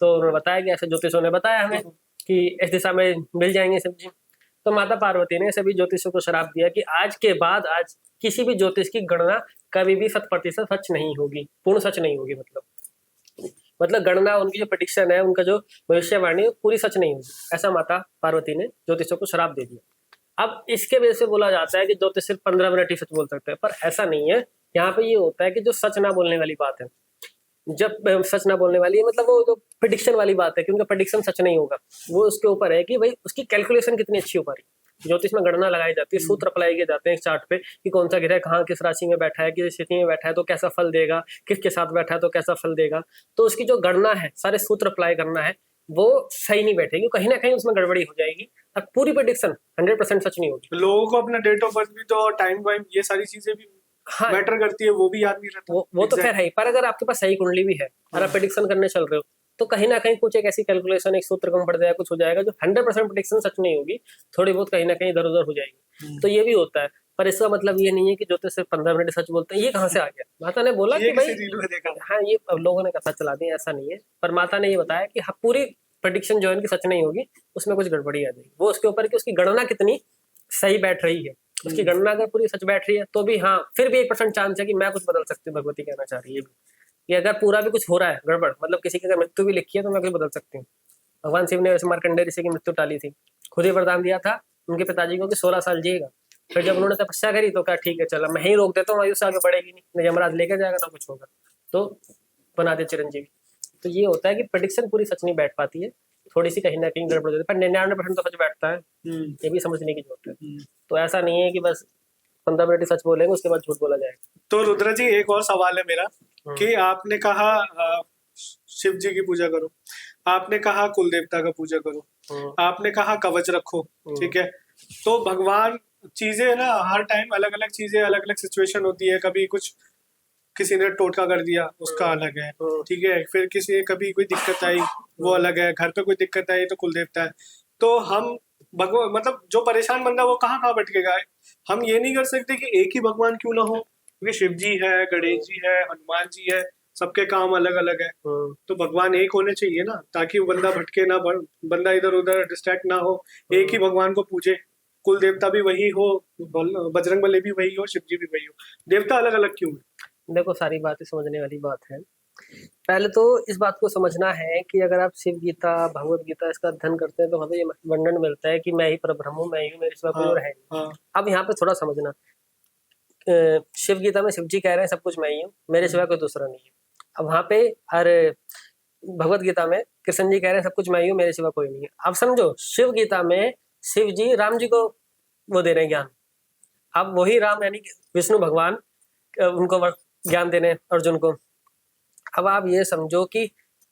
तो उन्होंने बताया कि ऐसे ज्योतिषों ने बताया हमें कि इस दिशा में मिल जाएंगे शिव जी। तो माता पार्वती ने सभी ज्योतिषों को श्राप दिया कि आज के बाद आज किसी भी ज्योतिष की गणना कभी भी 100% सच नहीं होगी, पूर्ण सच नहीं होगी। मतलब गणना, उनकी जो प्रेडिक्शन है, उनका जो भविष्यवाणी पूरी सच नहीं होगी, ऐसा माता पार्वती ने ज्योतिषों को श्राप दे दिया। अब इसके वजह से बोला जाता है कि ज्योतिष सिर्फ 15 मिनट ही सच बोल सकते हैं, पर ऐसा नहीं है। यहाँ पे ये होता है कि जो सच ना बोलने वाली बात है, जब सच ना बोलने वाली है, मतलब वो जो प्रिडिक्शन वाली बात है कि उनका प्रिडिक्शन सच नहीं होगा, वो उसके ऊपर है कि भाई उसकी कैलकुलेशन कितनी अच्छी हो पा रही है। ज्योतिष में गणना लगाई जाती है, सूत्र अप्लाई किए जाते हैं चार्ट पे कि कौन सा ग्रह कहाँ किस राशि में बैठा है, किस स्थिति में बैठा है तो कैसा फल देगा, किसके साथ बैठा है तो कैसा फल देगा। तो उसकी जो गणना है, सारे सूत्र अप्लाई करना है, वो सही नहीं बैठेगी, कहीं ना कहीं उसमें गड़बड़ी हो जाएगी और पूरी प्रिडिक्शन 100% सच नहीं होगी। लोगों को अपना डेट ऑफ बर्थ भी तो टाइम वाइम ये सारी चीजें भी हाँ, मैटर करती है, वो भी याद नहीं रहता। वो तो खैर है ही, पर अगर आपके पास सही कुंडली भी है और आप प्रिडिक्शन करने चल रहे हो तो कहीं ना कहीं कुछ एक ऐसी कैलकुलेशन, एक सूत्र कम पड़ जाएगा, कुछ हो जाएगा जो 100% प्रिडिक्शन सच नहीं होगी, थोड़ी बहुत कहीं ना कहीं इधर उधर हो जाएगी। तो ये भी होता है, पर इसका मतलब ये नहीं है कि ज्योतिष सिर्फ 15 मिनट सच बोलते हैं। ये कहाँ से आ गया? माता ने बोला ये कि भाई किसी रील में देखा। हाँ, ये अब लोगों ने कथा चला दी, ऐसा नहीं है, पर माता ने ये बताया कि हाँ पूरी प्रेडिक्शन जो है इनकी सच नहीं होगी, उसमें कुछ गड़बड़ी आ जाएगी। वो उसके ऊपर है कि उसकी गणना कितनी सही बैठ रही है। उसकी गणना अगर पूरी सच बैठ रही है तो भी हाँ, फिर भी 1% चांस है कि मैं कुछ बदल सकती हूँ। भगवती कहना चाह रही है कि अगर पूरा भी कुछ हो रहा है गड़बड़, मतलब किसी की अगर मृत्यु भी लिखी है तो मैं कुछ बदल सकती हूँ। भगवान शिव ने वैसे मार्कंडेय ऋषि की मृत्यु टाली थी, खुद ही वरदान दिया था उनके पिताजी को कि 16 साल जिएगा। फिर जब उन्होंने तपस्या करी तो कहा ठीक है चलो मैं ही रोक देता हूँ, आयुष आगे बढ़ेगी नहीं, न यमराज लेके जाएगा ना कुछ होगा, तो बना दे चिरंजीवी। तो ये होता है कि प्रेडिक्शन पूरी सच नहीं बैठ पाती है, थोड़ी सी कहीं ना कहीं गड़बड़ होती है, पर 99% तो सच बैठता है। ये भी समझने की जरूरत है। तो ऐसा नहीं है कि बस 15 मिनट ही सच बोलेंगे उसके बाद झूठ बोला जाएगा। तो रुद्र जी एक और सवाल है मेरा कि आपने कहा शिव जी की पूजा करो, आपने कहा कुल देवता का पूजा करो, आपने कहा कवच रखो, ठीक है। तो भगवान चीजें ना हर टाइम अलग अलग चीजें, अलग अलग सिचुएशन होती है। कभी कुछ किसी ने टोटका कर दिया उसका अलग है, ठीक है। फिर किसी कभी कोई दिक्कत आई वो अलग है, घर पे कोई दिक्कत आई तो कुल देवता है। तो हम भगवान मतलब जो परेशान बंदा वो कहाँ कहाँ भटकेगा। हम ये नहीं कर सकते कि एक ही भगवान क्यों ना हो, क्योंकि शिव जी है, गणेश जी है, हनुमान जी है, सबके काम अलग अलग है। तो भगवान एक होने चाहिए ना, ताकि वो बंदा भटके ना, बंदा इधर उधर डिस्ट्रैक्ट ना हो, एक ही भगवान को पूजे। कुल देवता भी वही हो, बजरंग बली भी वही हो, शिव जी भी वही हो, देवता अलग अलग क्यों है? देखो सारी बातें समझने वाली बात है। पहले तो इस बात को समझना है कि अगर आप शिव गीता, भगवत गीता इसका अध्ययन करते हैं तो हमें ये वर्णन मिलता है कि मैं ही परब्रह्म हूँ, मैं ही हूँ, मेरे सिवा कोई और है नहीं। अब यहाँ पे थोड़ा समझना, शिव गीता में शिव जी कह रहे हैं सब कुछ मैं ही हूँ, मेरे सिवा कोई दूसरा नहीं है। अब वहां पे अरे भगवत गीता में कृष्ण जी कह रहे हैं सब कुछ मैं ही हूँ, मेरे सिवा कोई नहीं है। अब समझो शिव गीता में शिव जी राम जी को वो दे रहे हैं ज्ञान। अब वही राम यानी कि विष्णु भगवान उनको ज्ञान दे रहे हैं अर्जुन को। अब आप ये समझो कि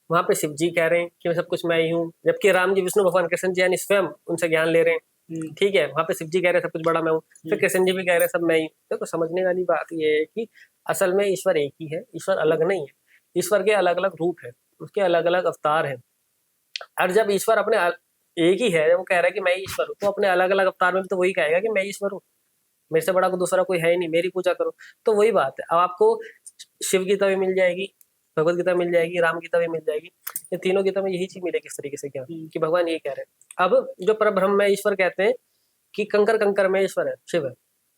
वहां पे शिव जी कह रहे हैं कि मैं सब कुछ मैं ही हूँ, जबकि राम जी, विष्णु भगवान, कृष्ण जी यानी स्वयं उनसे ज्ञान ले रहे हैं, ठीक है। वहां पे शिव जी कह रहे हैं सब कुछ बड़ा मैं हूँ, फिर कृष्ण जी भी कह रहे हैं सब मैं ही। देखो समझने वाली बात ये है कि असल में ईश्वर एक ही है, ईश्वर अलग नहीं है। ईश्वर के अलग अलग रूप है, उसके अलग अलग अवतार हैं। और जब ईश्वर अपने एक ही है, वो कह रहा है कि मैं ईश्वर हूँ, तो अपने अलग अलग अवतार में भी तो वही कहेगा कि मैं ईश्वर हूँ, मेरे से बड़ा को दूसरा कोई है ही नहीं, मेरी पूजा करो। तो वही बात है। अब आपको शिव गीता भी मिल जाएगी, भगवत गीता मिल जाएगी, राम गीता भी मिल जाएगी, ये तीनों गीता में यही चीज मिलेगी इस तरीके से क्या कि भगवान ये कह रहे हैं। अब जो परब्रह्म में ईश्वर कहते हैं कि कंकर कंकर में ईश्वर है, शिव है,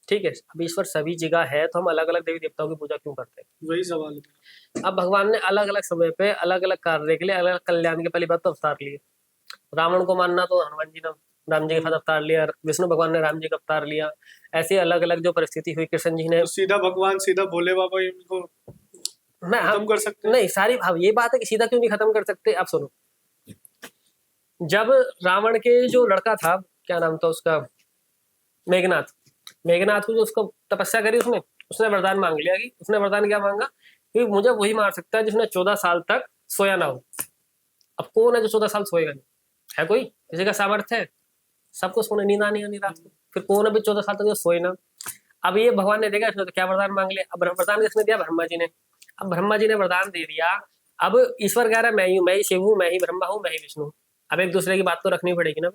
ठीक है। अब ईश्वर सभी जगह है तो हम अलग अलग देवी देवताओं की पूजा क्यों करते हैं? वही सवाल है। अब भगवान ने अलग अलग समय पे अलग अलग कार्य के लिए अलग अलग कल्याण के पहली बात तो अवतार लिए। रावण को मानना तो हनुमान जी ने राम जी के साथ अवतार लिया, विष्णु भगवान ने राम जी का अवतार लिया। ऐसे अलग अलग जो परिस्थिति हुई, कृष्ण जी ने तो सीधा भगवान, सीधा भोले बाबा इनको खत्म कर सकते हैं? नहीं, सारी अब ये बात है कि सीधा क्यों नहीं खत्म कर सकते। आप सुनो, जब रावण के जो लड़का था, क्या नाम था उसका, मेघनाथ, मेघनाथ को जो उसको तपस्या करी, उसने वरदान मांग लिया कि उसने वरदान क्या मांगा कि मुझे वही मार सकता है जिसने 14 साल तक सोया ना हो। अब कौन है जो 14 साल सोएगा नहीं? है कोई? किसी का सामर्थ्य है? सबको सोने नींद आनी आनी रात को, फिर कौन अभी 14 साल तक जो सोए ना। अब ये भगवान ने देखा, इसने तो क्या वरदान मांग लिया। अब वरदान किसने दिया? ब्रह्मा जी ने। अब ब्रह्मा जी ने वरदान दे दिया। अब ईश्वर कह रहा है मैं ही हूँ, मैं ही शिव हूँ, मैं ही ब्रह्मा हूँ, मैं ही विष्णु हूँ। अब एक दूसरे की बात तो रखनी पड़ेगी ना।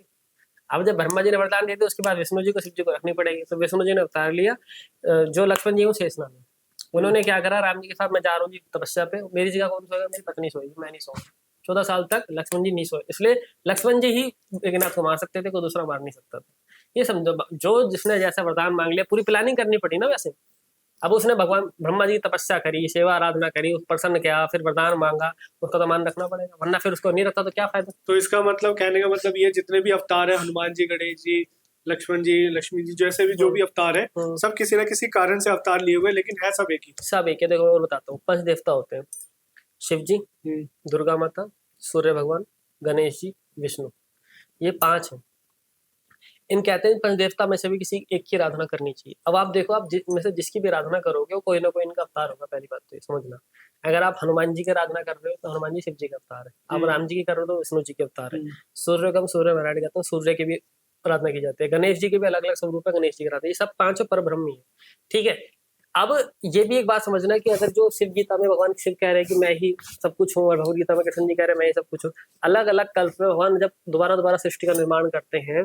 अब जब ब्रह्मा जी ने वरदान दे दिया उसके बाद विष्णु जी को, शिव जी को रखनी पड़ेगी। तो विष्णु जी ने अवतार लिया, जो लक्ष्मण जी को शेषनाग है, उन्होंने क्या करा, राम जी के साथ मैं जा रहा हूँ जी तपस्या पे, मेरी जगह कौन सोएगा? मेरी पत्नी सोएगी, मैं नहीं सोऊंगा। 14 साल तक लक्ष्मण जी नहीं सोए, इसलिए लक्ष्मण जी ही मेघनाथ को मार सकते थे, कोई दूसरा मार नहीं सकता था। ये समझो, जो जिसने जैसा वरदान मांग लिया, पूरी प्लानिंग करनी पड़ी ना वैसे। अब उसने भगवान ब्रह्मा जी की तपस्या करी, सेवा आराधना करी, उस प्रसन्न किया, फिर वरदान मांगा, उसका तो मान रखना पड़ेगा, वरना फिर उसको नहीं रखता तो क्या फायदा। तो इसका मतलब, कहने का मतलब ये जितने भी अवतार है, हनुमान जी, गणेश जी, लक्ष्मण जी, लक्ष्मी जी, जैसे भी जो भी अवतार है, सब किसी ना किसी कारण से अवतार लिए हुए, लेकिन है सब एक ही। सब एक है। देखो और बताता हूँ, पंच देवता होते हैं, शिव जी, दुर्गा माता, सूर्य भगवान, गणेश जी, विष्णु, ये 5 हैं। इन कहते हैं पंचदेवता में से भी किसी एक की आराधना करनी चाहिए। अब आप देखो, आप में से जिसकी भी आराधना करोगे वो कोई ना कोई इनका अवतार होगा। पहली बात तो ये समझना, अगर आप हनुमान जी की आराधना कर रहे हो तो हनुमान जी शिव जी का अवतार है, आप राम जी की कर रहे हो तो विष्णु जी के अवतार है। सूर्य को हम सूर्य नारायण कहते हैं, सूर्य की भी आराधना की जाती है। गणेश जी के भी अलग अलग स्वरूप है, गणेश जी की आराधना, ये सब 5 पर ब्रह्म ही है, ठीक है। अब ये भी एक बात समझना कि अगर जो शिव गीता में भगवान शिव कह रहे हैं कि मैं ही सब कुछ हूँ, और भगवत गीता में कृष्ण जी कह रहे हैं मैं ही सब कुछ हूँ, अलग अलग कल्प में भगवान जब दोबारा दोबारा सृष्टि का निर्माण करते हैं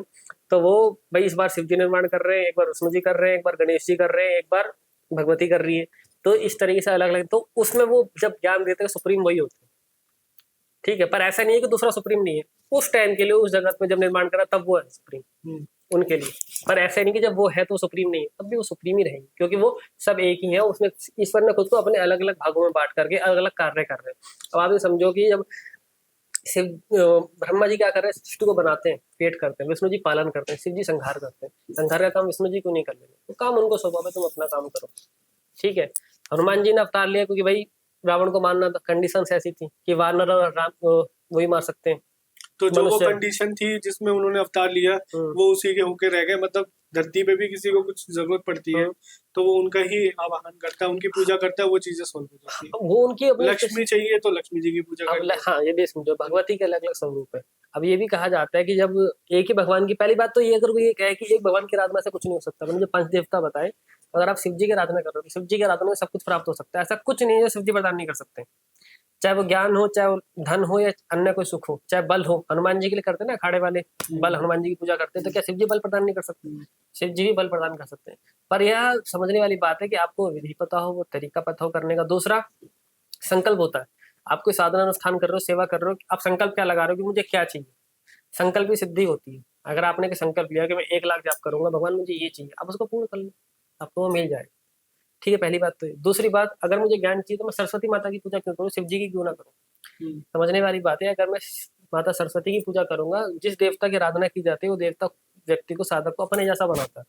तो वो भाई इस बार शिव जी निर्माण कर रहे हैं, एक बार विष्णु जी कर रहे हैं, एक बार गणेश जी कर रहे हैं, एक बार भगवती कर रही है। तो इस तरीके से अलग अलग, तो उसमें वो जब ज्ञान देते हैं सुप्रीम वही होते हैं, ठीक है। पर ऐसा नहीं है कि दूसरा सुप्रीम नहीं है, उस टाइम के लिए उस जगत में जब निर्माण करा तब वो है सुप्रीम उनके लिए। पर ऐसा नहीं कि जब वो है तो सुप्रीम नहीं है, तब भी वो सुप्रीम ही रहेंगे, क्योंकि वो सब एक ही है। उसने ईश्वर ने खुद को अपने अलग अलग भागों में बांट करके अलग अलग कार्य कर रहे हैं। अब आप ये समझो कि जब शिव ब्रह्मा जी क्या कर रहे हैं, सृष्टि को बनाते हैं, क्रिएट करते हैं, विष्णु जी पालन करते हैं, शिव जी संहार करते हैं। संहार का काम विष्णु जी क्यों नहीं कर लेंगे? तो काम उनको सौंपा है, तुम अपना काम करो, ठीक है। हनुमान जी ने अवतार लिया क्योंकि भाई रावण को मारना था, कंडीशन ऐसी थी कि वानर और राम वही मार सकते हैं। तो जो वो मनुष्य। कंडीशन थी जिसमें उन्होंने अवतार लिया वो उसी के होके रह गए। मतलब धरती पे भी किसी को कुछ जरूरत पड़ती है तो वो उनका ही आवाहन करता है, उनकी पूजा करता है, वो चीजें सॉल्व हो जाती है। वो उनकी अपनी लक्ष्मी चाहिए तो लक्ष्मी जी की पूजा करते हैं। हाँ, ये भी समझो, भगवती के अलग अलग स्वरूप है। अब ये भी कहा जाता है कि जब एक ही भगवान की, पहली बात तो ये अगर कोई ये कहे कि एक भगवान की आराधना से कुछ नहीं हो सकता, मैंने जो पंच देवता बताए, अगर आप शिव जी की आराधना कर रहे हो तो शिव जी की आराधना में सब कुछ प्राप्त हो सकता है। ऐसा कुछ नहीं है जो शिव जी प्रदान नहीं कर सकते, चाहे वो ज्ञान हो, चाहे वो धन हो, या अन्य कोई सुख हो, चाहे बल हो। हनुमान जी के लिए करते हैं ना अखाड़े वाले, बल हनुमान जी की पूजा करते हैं, तो क्या शिव जी बल प्रदान नहीं कर सकते? शिव जी भी बल प्रदान कर सकते हैं। पर यह समझने वाली बात है कि आपको विधि पता हो, वो तरीका पता हो करने का। दूसरा संकल्प होता है, आप कोई साधना अनुष्ठान कर रहे हो, सेवा कर रहे हो, आप संकल्प क्या लगा रहे हो कि मुझे क्या चाहिए। संकल्प की सिद्धि होती है। अगर आपने संकल्प लिया कि मैं 1 लाख जाप करूंगा, भगवान मुझे ये चाहिए, आप उसको पूर्ण कर लो, आपको वो मिल जाएगा, ठीक है। पहली बात तो दूसरी बात, अगर मुझे ज्ञान चाहिए तो मैं सरस्वती माता की पूजा क्यों करूँ, शिव जी की क्यों ना करूँ? समझने वाली बात है। अगर मैं माता सरस्वती की पूजा करूंगा, जिस देवता की आराधना की जाती है वो देवता व्यक्ति को, साधक को अपने जैसा बनाता है।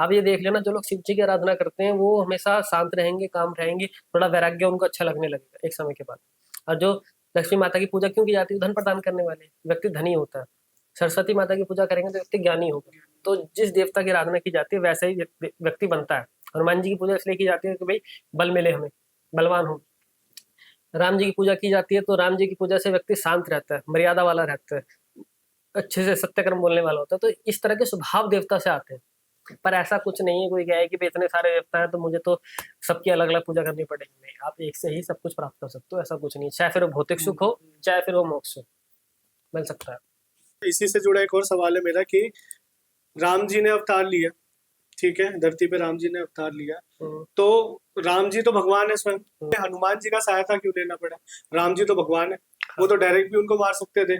आप ये देख लेना, जो लोग शिव जी की आराधना करते हैं वो हमेशा शांत रहेंगे, काम रहेंगे, थोड़ा वैराग्य उनको अच्छा लगने लगेगा एक समय के बाद। और जो लक्ष्मी माता की पूजा क्यों की जाती है, धन प्रदान करने वाले व्यक्ति धनी होता है। सरस्वती माता की पूजा करेंगे तो व्यक्ति ज्ञानी होगा। तो जिस देवता की आराधना की जाती है वैसे ही व्यक्ति बनता है। हनुमान जी की पूजा इसलिए की जाती है कि भाई बल मिले हमें, बलवान हो। राम जी की पूजा की जाती है तो राम जी की पूजा से व्यक्ति शांत रहता है, मर्यादा वाला रहता है, अच्छे से सत्य कर्म बोलने वाला होता है। तो इस तरह के स्वभाव देवता से आते हैं। पर ऐसा कुछ नहीं है कोई कहे कि इतने सारे देवता हैं तो मुझे तो सबकी अलग अलग पूजा करनी पड़ेगी। नहीं, आप एक से ही सब कुछ प्राप्त कर सकते हो, ऐसा कुछ नहीं। चाहे फिर वो भौतिक सुख हो, चाहे फिर वो मोक्ष हो, मिल सकता है। इसी से जुड़ा एक और सवाल है मेरा कि राम जी ने अवतार लिया, ठीक है, धरती पे राम जी ने अवतार लिया, तो राम जी तो भगवान है स्वयं, हनुमान जी का सहायता क्यों लेना पड़ा? राम जी तो भगवान है, वो तो डायरेक्ट भी उनको मार सकते थे,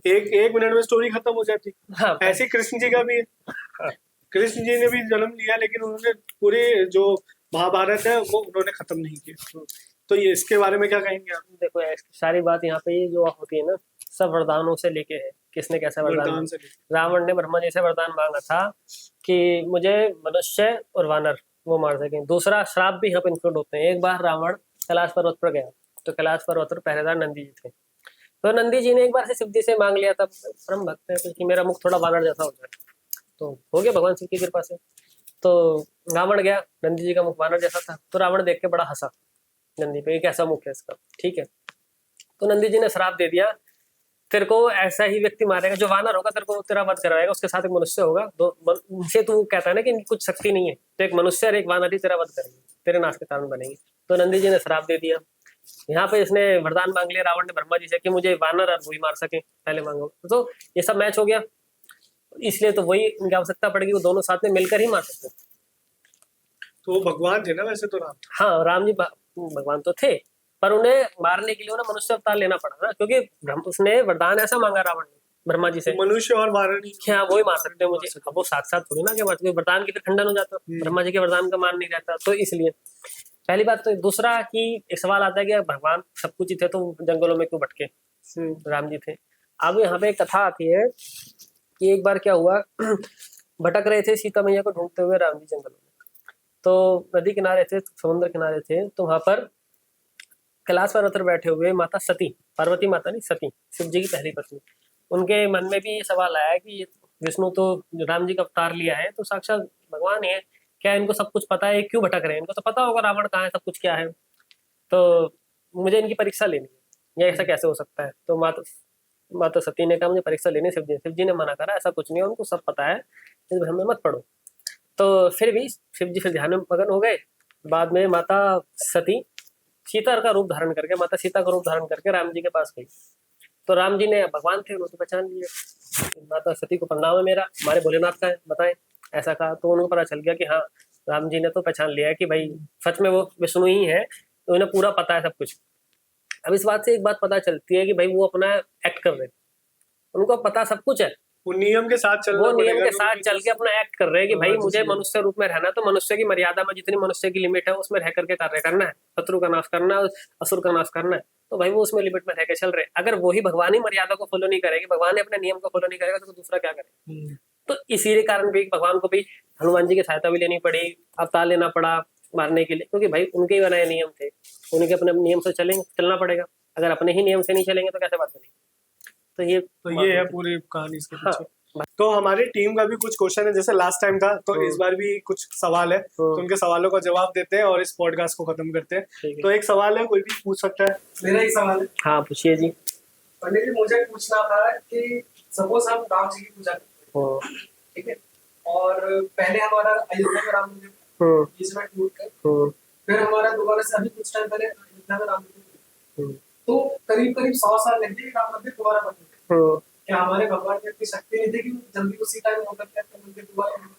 एक मिनट में स्टोरी खत्म हो जाती। हाँ, ऐसे कृष्ण जी का भी है। कृष्ण जी ने भी जन्म लिया लेकिन उन्होंने पूरे जो महाभारत है वो उन्होंने खत्म नहीं किया। तो ये इसके बारे में क्या कहेंगे आप? देखो सारी बात यहाँ पे ये जो होती है ना, सब वरदानों से लेके है। किसने कैसा वरदान से रावण ने ब्रह्मा जी से वरदान मांगा था कि मुझे मनुष्य और वानर वो मार सकें। दूसरा श्राप भी यहाँ पे इंक्लूड होते हैं। एक बार रावण कैलाश पर्वत पर गया तो कैलाश पर्वत पर पहरेदार नंदी जी थे, तो नंदी जी ने एक बार से शिव जी से मांग लिया था, परम भक्त है, कि मेरा मुख थोड़ा वानर जैसा हो जाए, तो हो गया भगवान शिव की कृपा से। तो रावण गया, नंदी जी का मुख वानर जैसा था, तो रावण देख के बड़ा हंसा नंदी पे, कैसा मुख है इसका, ठीक है। तो नंदी जी ने श्राप दे दिया, तेरे को ऐसा ही व्यक्ति मारेगा जो वानर होगा, तेरे को तेरा वध करवाएगा, उसके साथ एक मनुष्य होगा, दो उनसे तू कहता है ना कि इनकी कुछ शक्ति नहीं है, तो एक मनुष्य और एक वानर ही तेरा वध करेंगे, तेरे नाश के कारण बनेंगे। तो नंदी जी ने श्राप दे दिया। यहाँ पे इसने वरदान मांग लिया रावण ने ब्रह्मा जी से कि मुझे वानर और वही मार सके, पहले मांगो। तो ये सब मैच हो गया, इसलिए तो वही इनकी आवश्यकता पड़ेगी, वो दोनों साथ में मिलकर ही मार सकते। तो वो भगवान थे ना वैसे तो राम? हाँ, राम जी भगवान तो थे, पर उन्हें मारने के लिए उन्हें मनुष्य अवतार लेना पड़ा ना, क्योंकि उसने वरदान ऐसा मांगा रावण ने ब्रह्मा जी से, मनुष्य और वानर नहीं क्या वो ही मार सकते हैं मुझे। अब वो साथ थोड़ी ना क्या मारते, वरदान की फिर खंडन हो जाता, ब्रह्मा जी के वरदान का मान नहीं रहता। तो इसलिए पहली बात तो दूसरा कि एक सवाल आता है कि भगवान सब कुछ ही थे तो जंगलों में क्यों भटके, राम जी थे। अब यहाँ पे एक कथा आती है कि एक बार क्या हुआ, भटक रहे थे सीता मैया को ढूंढते हुए राम जी जंगलों में, तो नदी किनारे थे, समुद्र किनारे थे, तो वहां पर कैलाश पर्वत पर बैठे हुए माता सती, पार्वती माता नहीं, सती, शिव जी की पहली पत्नी, उनके मन में भी ये सवाल आया कि ये विष्णु तो जो राम जी का अवतार लिया है तो साक्षात भगवान ही है, क्या इनको सब कुछ पता है, ये क्यों भटक रहे हैं, इनको तो पता होगा रावण कहाँ है, सब कुछ क्या है, तो मुझे इनकी परीक्षा लेनी है, ये ऐसा कैसे हो सकता है। तो माता माता सती ने कहा मुझे परीक्षा लेनी है शिव जी ने मना करा, ऐसा कुछ नहीं है, उनको सब पता है, इस भ्रम में मत पड़ो। तो फिर भी शिव जी फिर ध्यान में मगन हो गए। बाद में माता सती सीता का रूप धारण करके, माता सीता का रूप धारण करके राम जी के पास गई। तो राम जी ने, भगवान थे, उन्होंने तो पहचान लिए, माता सती को प्रणाम है मेरा, हमारे भोलेनाथ का है, बताएं, ऐसा कहा। तो उनको पता चल गया कि हाँ राम जी ने तो पहचान लिया है कि भाई सच में वो विष्णु ही है, तो उन्हें पूरा पता है सब कुछ। अब इस बात से एक बात पता चलती है कि भाई वो अपना एक्ट कर रहे हैं, उनको पता सब कुछ है, वो नियम के साथ चलना वो नियम पड़ेगा, के साथ चल के अपना एक्ट कर रहे हैं कि भाई मुझे मनुष्य रूप में रहना, तो मनुष्य की मर्यादा में जितनी मनुष्य की लिमिट है उसमें रह करके कार्य करना है, शत्रु का नाश करना है, असुर का नाश करना है, तो भाई वो उसमें लिमिट में रह के चल रहे हैं। अगर वही भगवान ही मर्यादा को फॉलो नहीं करेगी, भगवान ने अपने नियम को फॉलो नहीं करेगा तो दूसरा क्या करे। तो इसी कारण भी भगवान को भी हनुमान जी की सहायता भी लेनी पड़ी, अवतार लेना पड़ा मारने के लिए, क्योंकि भाई उनके ही बनाए नियम थे, उनके अपने नियम से चलेंगे, चलना पड़ेगा, अगर अपने ही नियम से नहीं चलेंगे तो कैसे बात बनेगी। तो ये है पूरी कहानी इसके पीछे। तो हमारी टीम का भी कुछ क्वेश्चन है, जैसे लास्ट टाइम था, तो इस बार भी कुछ सवाल है, तो उनके सवालों का जवाब देते हैं और इस पॉडकास्ट को खत्म करते हैं। तो एक सवाल है, कोई भी पूछ सकता है। मेरा एक सवाल है। हाँ पूछिए जी। पंडित जी मुझे पूछना था कि सपोज हम राम जी की पूजा करते हैं, ठीक है, और पहले हमारा अयोध्या में राम मंदिर बीच में टूट कर, फिर हमारा दोबारा से अभी कुछ टाइम पहले अयोध्या में राम मंदिर, तो करीब करीब 100 साल लग गए राम मंदिर दोबारा बनने। क्या हमारे भगवान की इतनी शक्ति नहीं थी कि जल्दी उसी टाइम होकर के मंदिर दोबारा बना,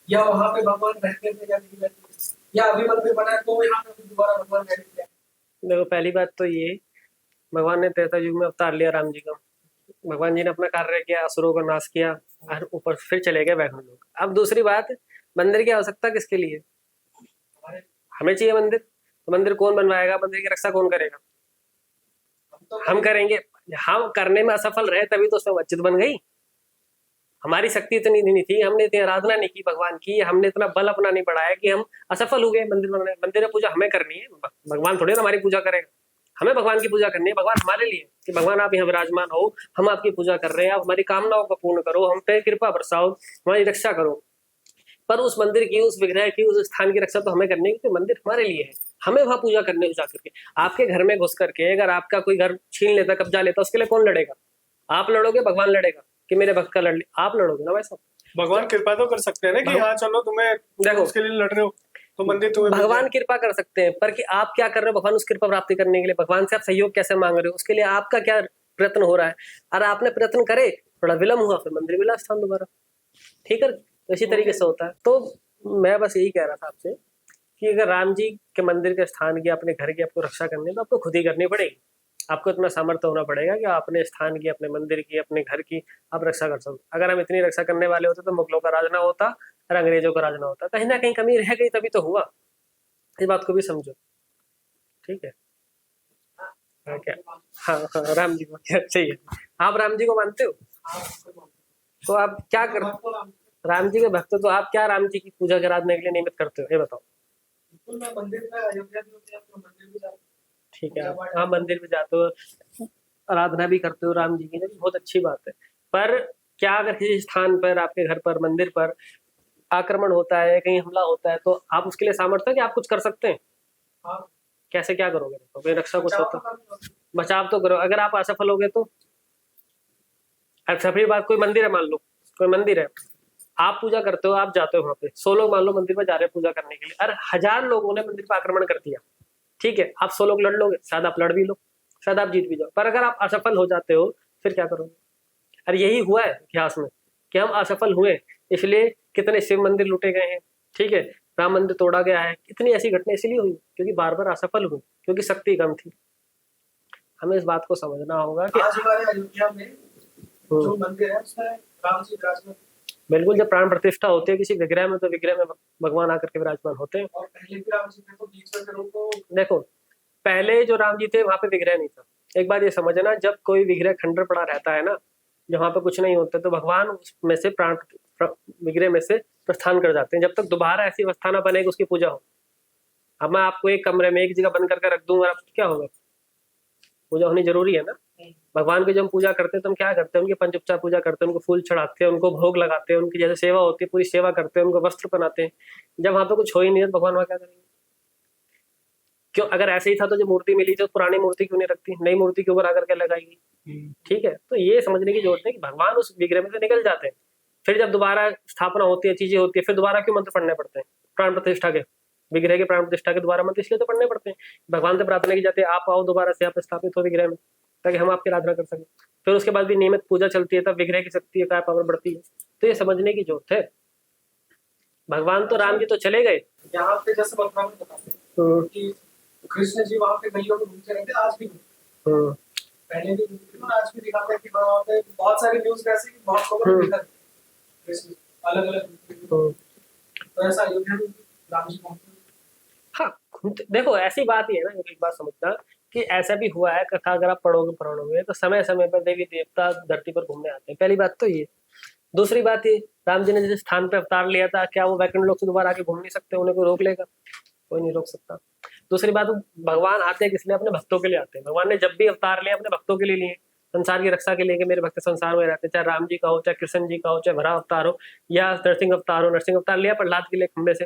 या वहाँ पे भगवान रहते थे या नहीं रहते, या अभी मंदिर बना है तो यहाँ पे दोबारा भगवान रह गया। देखो पहली बात तो ये, भगवान ने त्रेता युग में अवतार लिया राम जी का, भगवान जी ने अपना कार्य किया, असुरों का नाश किया और ऊपर फिर चले गए वैकुंठ लोक। अब दूसरी बात, मंदिर की आवश्यकता किसके लिए, हमें चाहिए मंदिर, तो मंदिर कौन बनवाएगा, मंदिर की रक्षा कौन करेगा, हम करेंगे। हम करने में असफल रहे तभी तो उसमें मस्जिद बन गई। हमारी शक्ति इतनी नहीं थी, हमने इतनी आराधना नहीं की भगवान की, हमने इतना बल अपना नहीं बढ़ाया कि हम असफल हो गए मंदिर बनाने। मंदिर में पूजा हमें करनी है, भगवान थोड़ी ना हमारी पूजा करेगा, हमें भगवान की पूजा करनी है। भगवान हमारे लिए कि भगवान आप यहाँ विराजमान हो, हम आपकी पूजा कर रहे हैं, आप हमारी कामनाओं को पूर्ण करो, हम पे कृपा बरसाओ, हमारी रक्षा करो। पर उस मंदिर की, उस विग्रह की, उस स्थान की रक्षा तो हमें करनी है, क्योंकि मंदिर हमारे लिए है, हमें वहां पूजा करने हो जाकर के। आपके घर में घुस करके अगर आपका कोई घर छीन लेता, कब्जा लेता, उसके लिए कौन लड़ेगा, आप लड़ोगे, भगवान लड़ेगा कि मेरे भक्त का लड़ ले, आप लड़ोगे ना भाई साहब। भगवान कृपा तो कर सकते हैं ना कि हाँ चलो तुम्हें, देखो उसके लिए लड़ रहे हो तो मंदिर तुम्हें, भगवान कृपा कर सकते हैं, पर कि आप क्या कर रहे हो भगवान उस कृपा प्राप्ति करने के लिए, भगवान से आप सहयोग कैसे मांग रहे हो, उसके लिए आपका क्या प्रयत्न हो रहा है। अगर आपने प्रयत्न करे, थोड़ा विलम्ब हुआ, फिर मंदिर मिला स्थान दोबारा, ठीक है, तो इसी तरीके से होता है। तो मैं बस यही कह रहा था आपसे कि अगर राम जी के मंदिर के स्थान की, अपने घर की आपको रक्षा करनी है तो आपको खुद ही करनी पड़ेगी। आपको इतना सामर्थ्य होना पड़ेगा कि आप अपने स्थान की, अपने मंदिर की, अपने घर की आप रक्षा कर सको। अगर हम इतनी रक्षा करने वाले होते तो मुगलों का राज ना होता और अंग्रेजों का राज ना होता। कहीं ना कहीं कमी रह गई, तभी तो हुआ। इस बात को भी समझो, ठीक है। क्या हाँ हाँ, राम जी को सही है, आप राम जी को मानते हो, तो आप क्या कर, राम जी के भक्त हो तो आप क्या राम जी की पूजा आराधना के लिए नियमित करते हो, ये बताओ। मैं मंदिर में, अयोध्या में मंदिर भी जाता हूँ, ठीक है, हाँ मंदिर में जाते हो, आराधना भी करते हो राम जी की, बहुत अच्छी बात है। पर क्या अगर किसी स्थान पर, आपके घर पर, मंदिर पर आक्रमण होता है, कहीं हमला होता है, तो आप उसके लिए सामर्थ्य है कि आप कुछ कर सकते हैं। हाँ। कैसे क्या करोगे, तो रक्षा कुछ होता, बचाव तो करो। अगर आप असफल हो गए तो, अच्छा फिर बात, कोई मंदिर है, मान लो कोई मंदिर है, आप पूजा करते हो, आप जाते हो वहां पे, 100 लोग मान लो मंदिर में जा रहे हैं पूजा करने के लिए, और 1000 लोगों ने मंदिर पर आक्रमण कर दिया, ठीक है, आप 100 लोग लड़ लोगे, शायद आप लड़ भी लो, शायद आप जीत भी जाओ, पर अगर आप असफल हो जाते हो फिर क्या करोगे। और यही हुआ है इतिहास में कि हम असफल हुए, इसलिए कितने शिव मंदिर लूटे गए हैं, ठीक है, राम मंदिर तोड़ा गया है, इतनी ऐसी घटना इसलिए हुई क्योंकि बार बार असफल हुए, क्योंकि शक्ति कम थी। हमें इस बात को समझना होगा कि आज हमारे अयोध्या में जो मंदिर है उसमें राम जी विराजमान, बिल्कुल, जब प्राण प्रतिष्ठा होती है किसी विग्रह में, तो विग्रह में भगवान आकर के विराजमान होते हैं। और पहले भी राम जी थे तो बीच में फिर उनको, देखो पहले जो राम जी थे वहां पे विग्रह नहीं था। एक बात ये समझना, जब कोई विग्रह खंडर पड़ा रहता है ना, जहाँ पे कुछ नहीं होता, तो भगवान उसमें से प्राण विग्रह में से प्रस्थान कर जाते हैं, जब तक दोबारा ऐसी अवस्था ना बनेगी उसकी पूजा हो। अब मैं आपको एक कमरे में एक जगह बंद करके रख दूंगा, क्या होगा, पूजा होनी जरूरी है ना। भगवान की जब हम पूजा करते हैं तो हम क्या करते हैं, उनके पंचोपचार पूजा करते हैं, उनको फूल चढ़ाते हैं, उनको भोग लगाते हैं, उनकी जैसे सेवा होती है पूरी सेवा करते हैं, उनको वस्त्र पहनाते हैं। जब वहां पे कुछ हो ही नहीं है तो भगवान वहां क्या करेंगे? क्यों, अगर ऐसे ही था तो जो मूर्ति मिली थी पुरानी मूर्ति क्यों नहीं रखती, नई मूर्ति के ऊपर आकर के लगाएगी? ठीक है, तो ये समझने की जरूरत है कि भगवान उस विग्रह में से निकल जाते हैं, फिर जब दोबारा स्थापना होती है, चीजें होती है, फिर दोबारा क्यों मंत्र पढ़ने पड़ते हैं? प्राण प्रतिष्ठा के, विग्रह के प्राण प्रतिष्ठा के दोबारा मंत्र इसलिए तो पढ़ने पड़ते हैं, भगवान से प्रार्थना की जाती है आप आओ दोबारा से, आप स्थापित हो विग्रह में, ताकि हम आपकी आराधना कर सकें। फिर उसके बाद भी नियमित पूजा चलती है, तब विग्रह की शक्ति का पावर बढ़ती है। तो ये समझने की जरूरत है। भगवान तो राम जी तो चले गए, यहाँ पे जैसे भगवान बताते हैं कि कृष्ण जी वहाँ पे गलियों में घूमते रहते हैं, आज भी घूमते हैं। पहले भी घूमते हैं, आज भी दिखाते हैं कि वहाँ पे बहुत सारे न्यूज ऐसे कि बहुत खबर दिखा कृष्ण अलग अलग। तो ऐसा अयोध्या में राम जी घूमते हैं। हाँ, देखो ऐसी बात ही है ना, एक बात समझना कि ऐसा भी हुआ है, कथा अगर आप पढ़ोगे पुराणों में तो समय समय पर देवी देवता धरती पर घूमने आते हैं। पहली बात तो ये। दूसरी बात ये, राम जी ने जिस स्थान पे अवतार लिया था, क्या वो वैकुंठ लोक से दोबारा आके घूम नहीं सकते? उन्हें कोई रोक लेगा? कोई नहीं रोक सकता। दूसरी बात, भगवान आते हैं किसलिए? अपने भक्तों के लिए आते हैं। भगवान ने जब भी अवतार लिया अपने भक्तों के लिए लिए, संसार की रक्षा के लिए, कि मेरे भक्त संसार में रहते हैं, चाहे राम जी का हो, चाहे कृष्ण जी का हो, चाहे भरा अवतार हो या नरसिंह अवतार हो। नरसिंह अवतार लिया प्रहलाद के लिए खंबे से।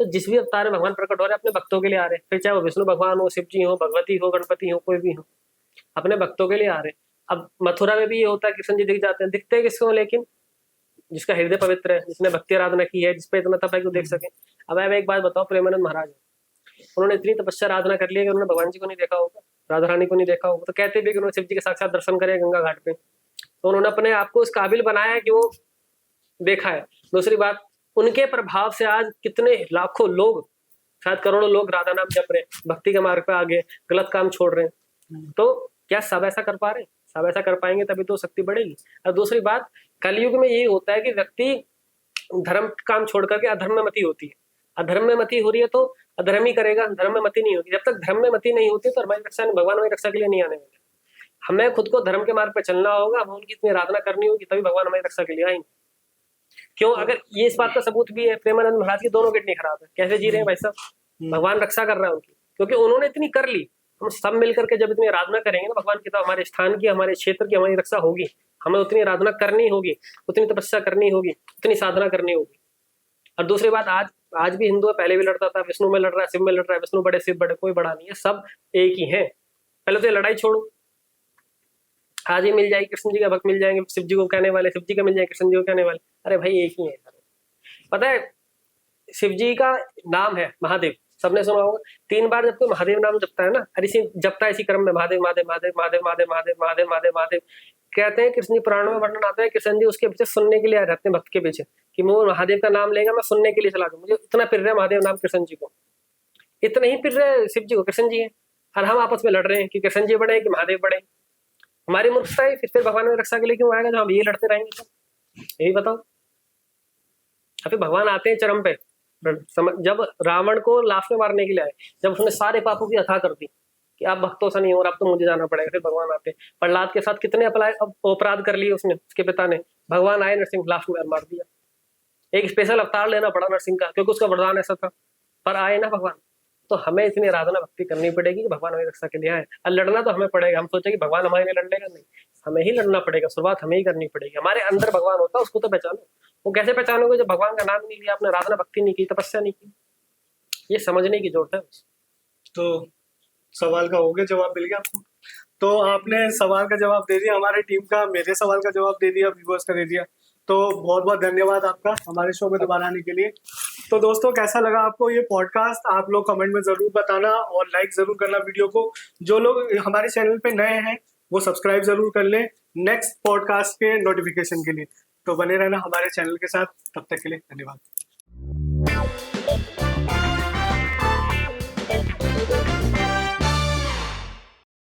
तो जिस भी अवतार में भगवान प्रकट हो रहे हैं अपने भक्तों के लिए आ रहे हैं, फिर चाहे वो विष्णु भगवान हो, शिव जी हो, भगवती हो, गणपति हो, कोई भी हो, अपने भक्तों के लिए आ रहे हैं। अब मथुरा में भी ये होता है, कृष्ण जी दिख जाते हैं, दिखते हैं किसको? लेकिन जिसका हृदय पवित्र है, जिसने भक्ति आराधना की है, जिसपे इतना तप है कि वो देख सके। अब मैं एक बात बताओ, प्रेमानंद महाराज उन्होंने इतनी तपस्या आराधना कर लिया कि उन्होंने भगवान जी को नहीं देखा होगा, राधा रानी को नहीं देखा होगा, तो कहते भी कि उन्होंने शिव जी के साक्षात दर्शन करे गंगा घाट पे, तो उन्होंने अपने आप को इस काबिल बनाया है कि वो देखा है। दूसरी बात, उनके प्रभाव से आज कितने लाखों लोग, शायद करोड़ों लोग राधा नाम जप रहे हैं, भक्ति के मार्ग पे आगे, गलत काम छोड़ रहे हैं। तो क्या सब ऐसा कर पा रहे हैं? सब ऐसा कर पाएंगे तभी तो शक्ति बढ़ेगी। और दूसरी बात, कलयुग में यही होता है कि व्यक्ति धर्म काम छोड़ करके अधर्म में मती होती है। अधर्म में मती हो रही है तो अधर्म ही करेगा, धर्म में मती नहीं होगी। जब तक धर्म में मती नहीं होती तो हमारी रक्षा, भगवान हमारी रक्षा के लिए नहीं आने वाले। हमें खुद को धर्म के मार्ग पर चलना होगा, हमें उनकी इतनी आराधना करनी होगी, तभी भगवान हमारी रक्षा के लिए आएंगे। क्यों? अगर ये इस बात का सबूत भी है, प्रेमानंद महाराज की दोनों किडनी खराब है, कैसे जी रहे हैं भाई साहब? भगवान रक्षा कर रहा है उनकी, क्योंकि उन्होंने इतनी कर ली। हम सब मिलकर के जब इतनी आराधना करेंगे ना भगवान की, तो हमारे स्थान की, हमारे क्षेत्र की हमारी रक्षा होगी। हमें उतनी आराधना करनी होगी, उतनी तपस्या करनी होगी, उतनी साधना करनी होगी। और दूसरी बात, आज भी हिंदू है, पहले भी लड़ता था, विष्णु में लड़ रहा है, शिव में लड़ रहा है, विष्णु बड़े शिव बड़े, कोई बड़ा नहीं है, सब एक ही है। पहले तो ये लड़ाई छोड़ो, आज ही मिल जाएगी, कृष्ण जी का भक्त मिल जाएंगे, शिव जी को कहने वाले, शिव जी का मिल जाएंगे, कृष्ण जी को कहने वाले। अरे भाई एक ही है। पता है शिव जी का नाम है महादेव, सबने सुना होगा। 3 बार जब कोई महादेव नाम जपता है ना, और इसी जपता है इसी क्रम में महादेव महादेव महादेव महादेव महादेव महादेव महादेव महादेव महादेव, कहते हैं कृष्ण जी पुराणों में वर्णन आता है, कृष्ण जी उसके पीछे सुनने के लिए आ जाते हैं भक्त के पीछे, कि वो महादेव का नाम लेगा, मैं सुनने के लिए चला गया, मुझे इतना पिर रहा है महादेव नाम कृष्ण जी को, इतना ही पिर रहे शिव जी को, कृष्ण जी है। और हम आपस में लड़ रहे हैं कि कृष्ण जी बड़े कि महादेव बड़े। हमारी मूर्खता है, फिर भगवान में रक्षा के लिए क्यों आएगा जब हम ये लड़ते रहेंगे? तो यही बताओ। अभी भगवान आते हैं चरम पे, जब रावण को लास्ट में मारने के लिए आए, जब उसने सारे पापों की अथा कर दी कि आप भक्तों से नहीं हो, अब तो मुझे जाना पड़ेगा, फिर भगवान आते। प्रहलाद के साथ कितने अपराध कर लिए उसने, उसके पिता ने, भगवान आए, नरसिंह लास्ट में मार दिया। एक स्पेशल अवतार लेना पड़ा नरसिंह का, क्योंकि उसका वरदान ऐसा था, पर आए ना भगवान। तो हमें इतनी आराधना भक्ति करनी पड़ेगी कि भगवान हमारी रक्षा के लिए आए। और लड़ना तो हमें पड़ेगा। हम सोचे कि भगवान हमारे लिए लड़ेगा, नहीं, हमें ही लड़ना पड़ेगा। शुरुआत हमें ही करनी पड़ेगी। हमारे अंदर भगवान होता है, उसको तो पहचानो। वो कैसे पहचानोगे जब भगवान का नाम नहीं लिया, आपने आराधना भक्ति नहीं की, तपस्या नहीं की? ये समझने की जरूरत है। तो सवाल का हो गया, जवाब मिल गया आपको। तो आपने सवाल का जवाब दे दिया, हमारी टीम का मेरे सवाल का जवाब दे दिया, व्यूअर्स का दे दिया। तो बहुत बहुत धन्यवाद आपका हमारे शो में दोबारा आने के लिए। तो दोस्तों, कैसा लगा आपको ये पॉडकास्ट? आप लोग कमेंट में जरूर बताना और लाइक जरूर करना वीडियो को। जो लोग हमारे चैनल पे नए हैं वो सब्सक्राइब जरूर कर लें नेक्स्ट पॉडकास्ट के नोटिफिकेशन के लिए। तो बने रहना हमारे चैनल के साथ। तब तक के लिए धन्यवाद।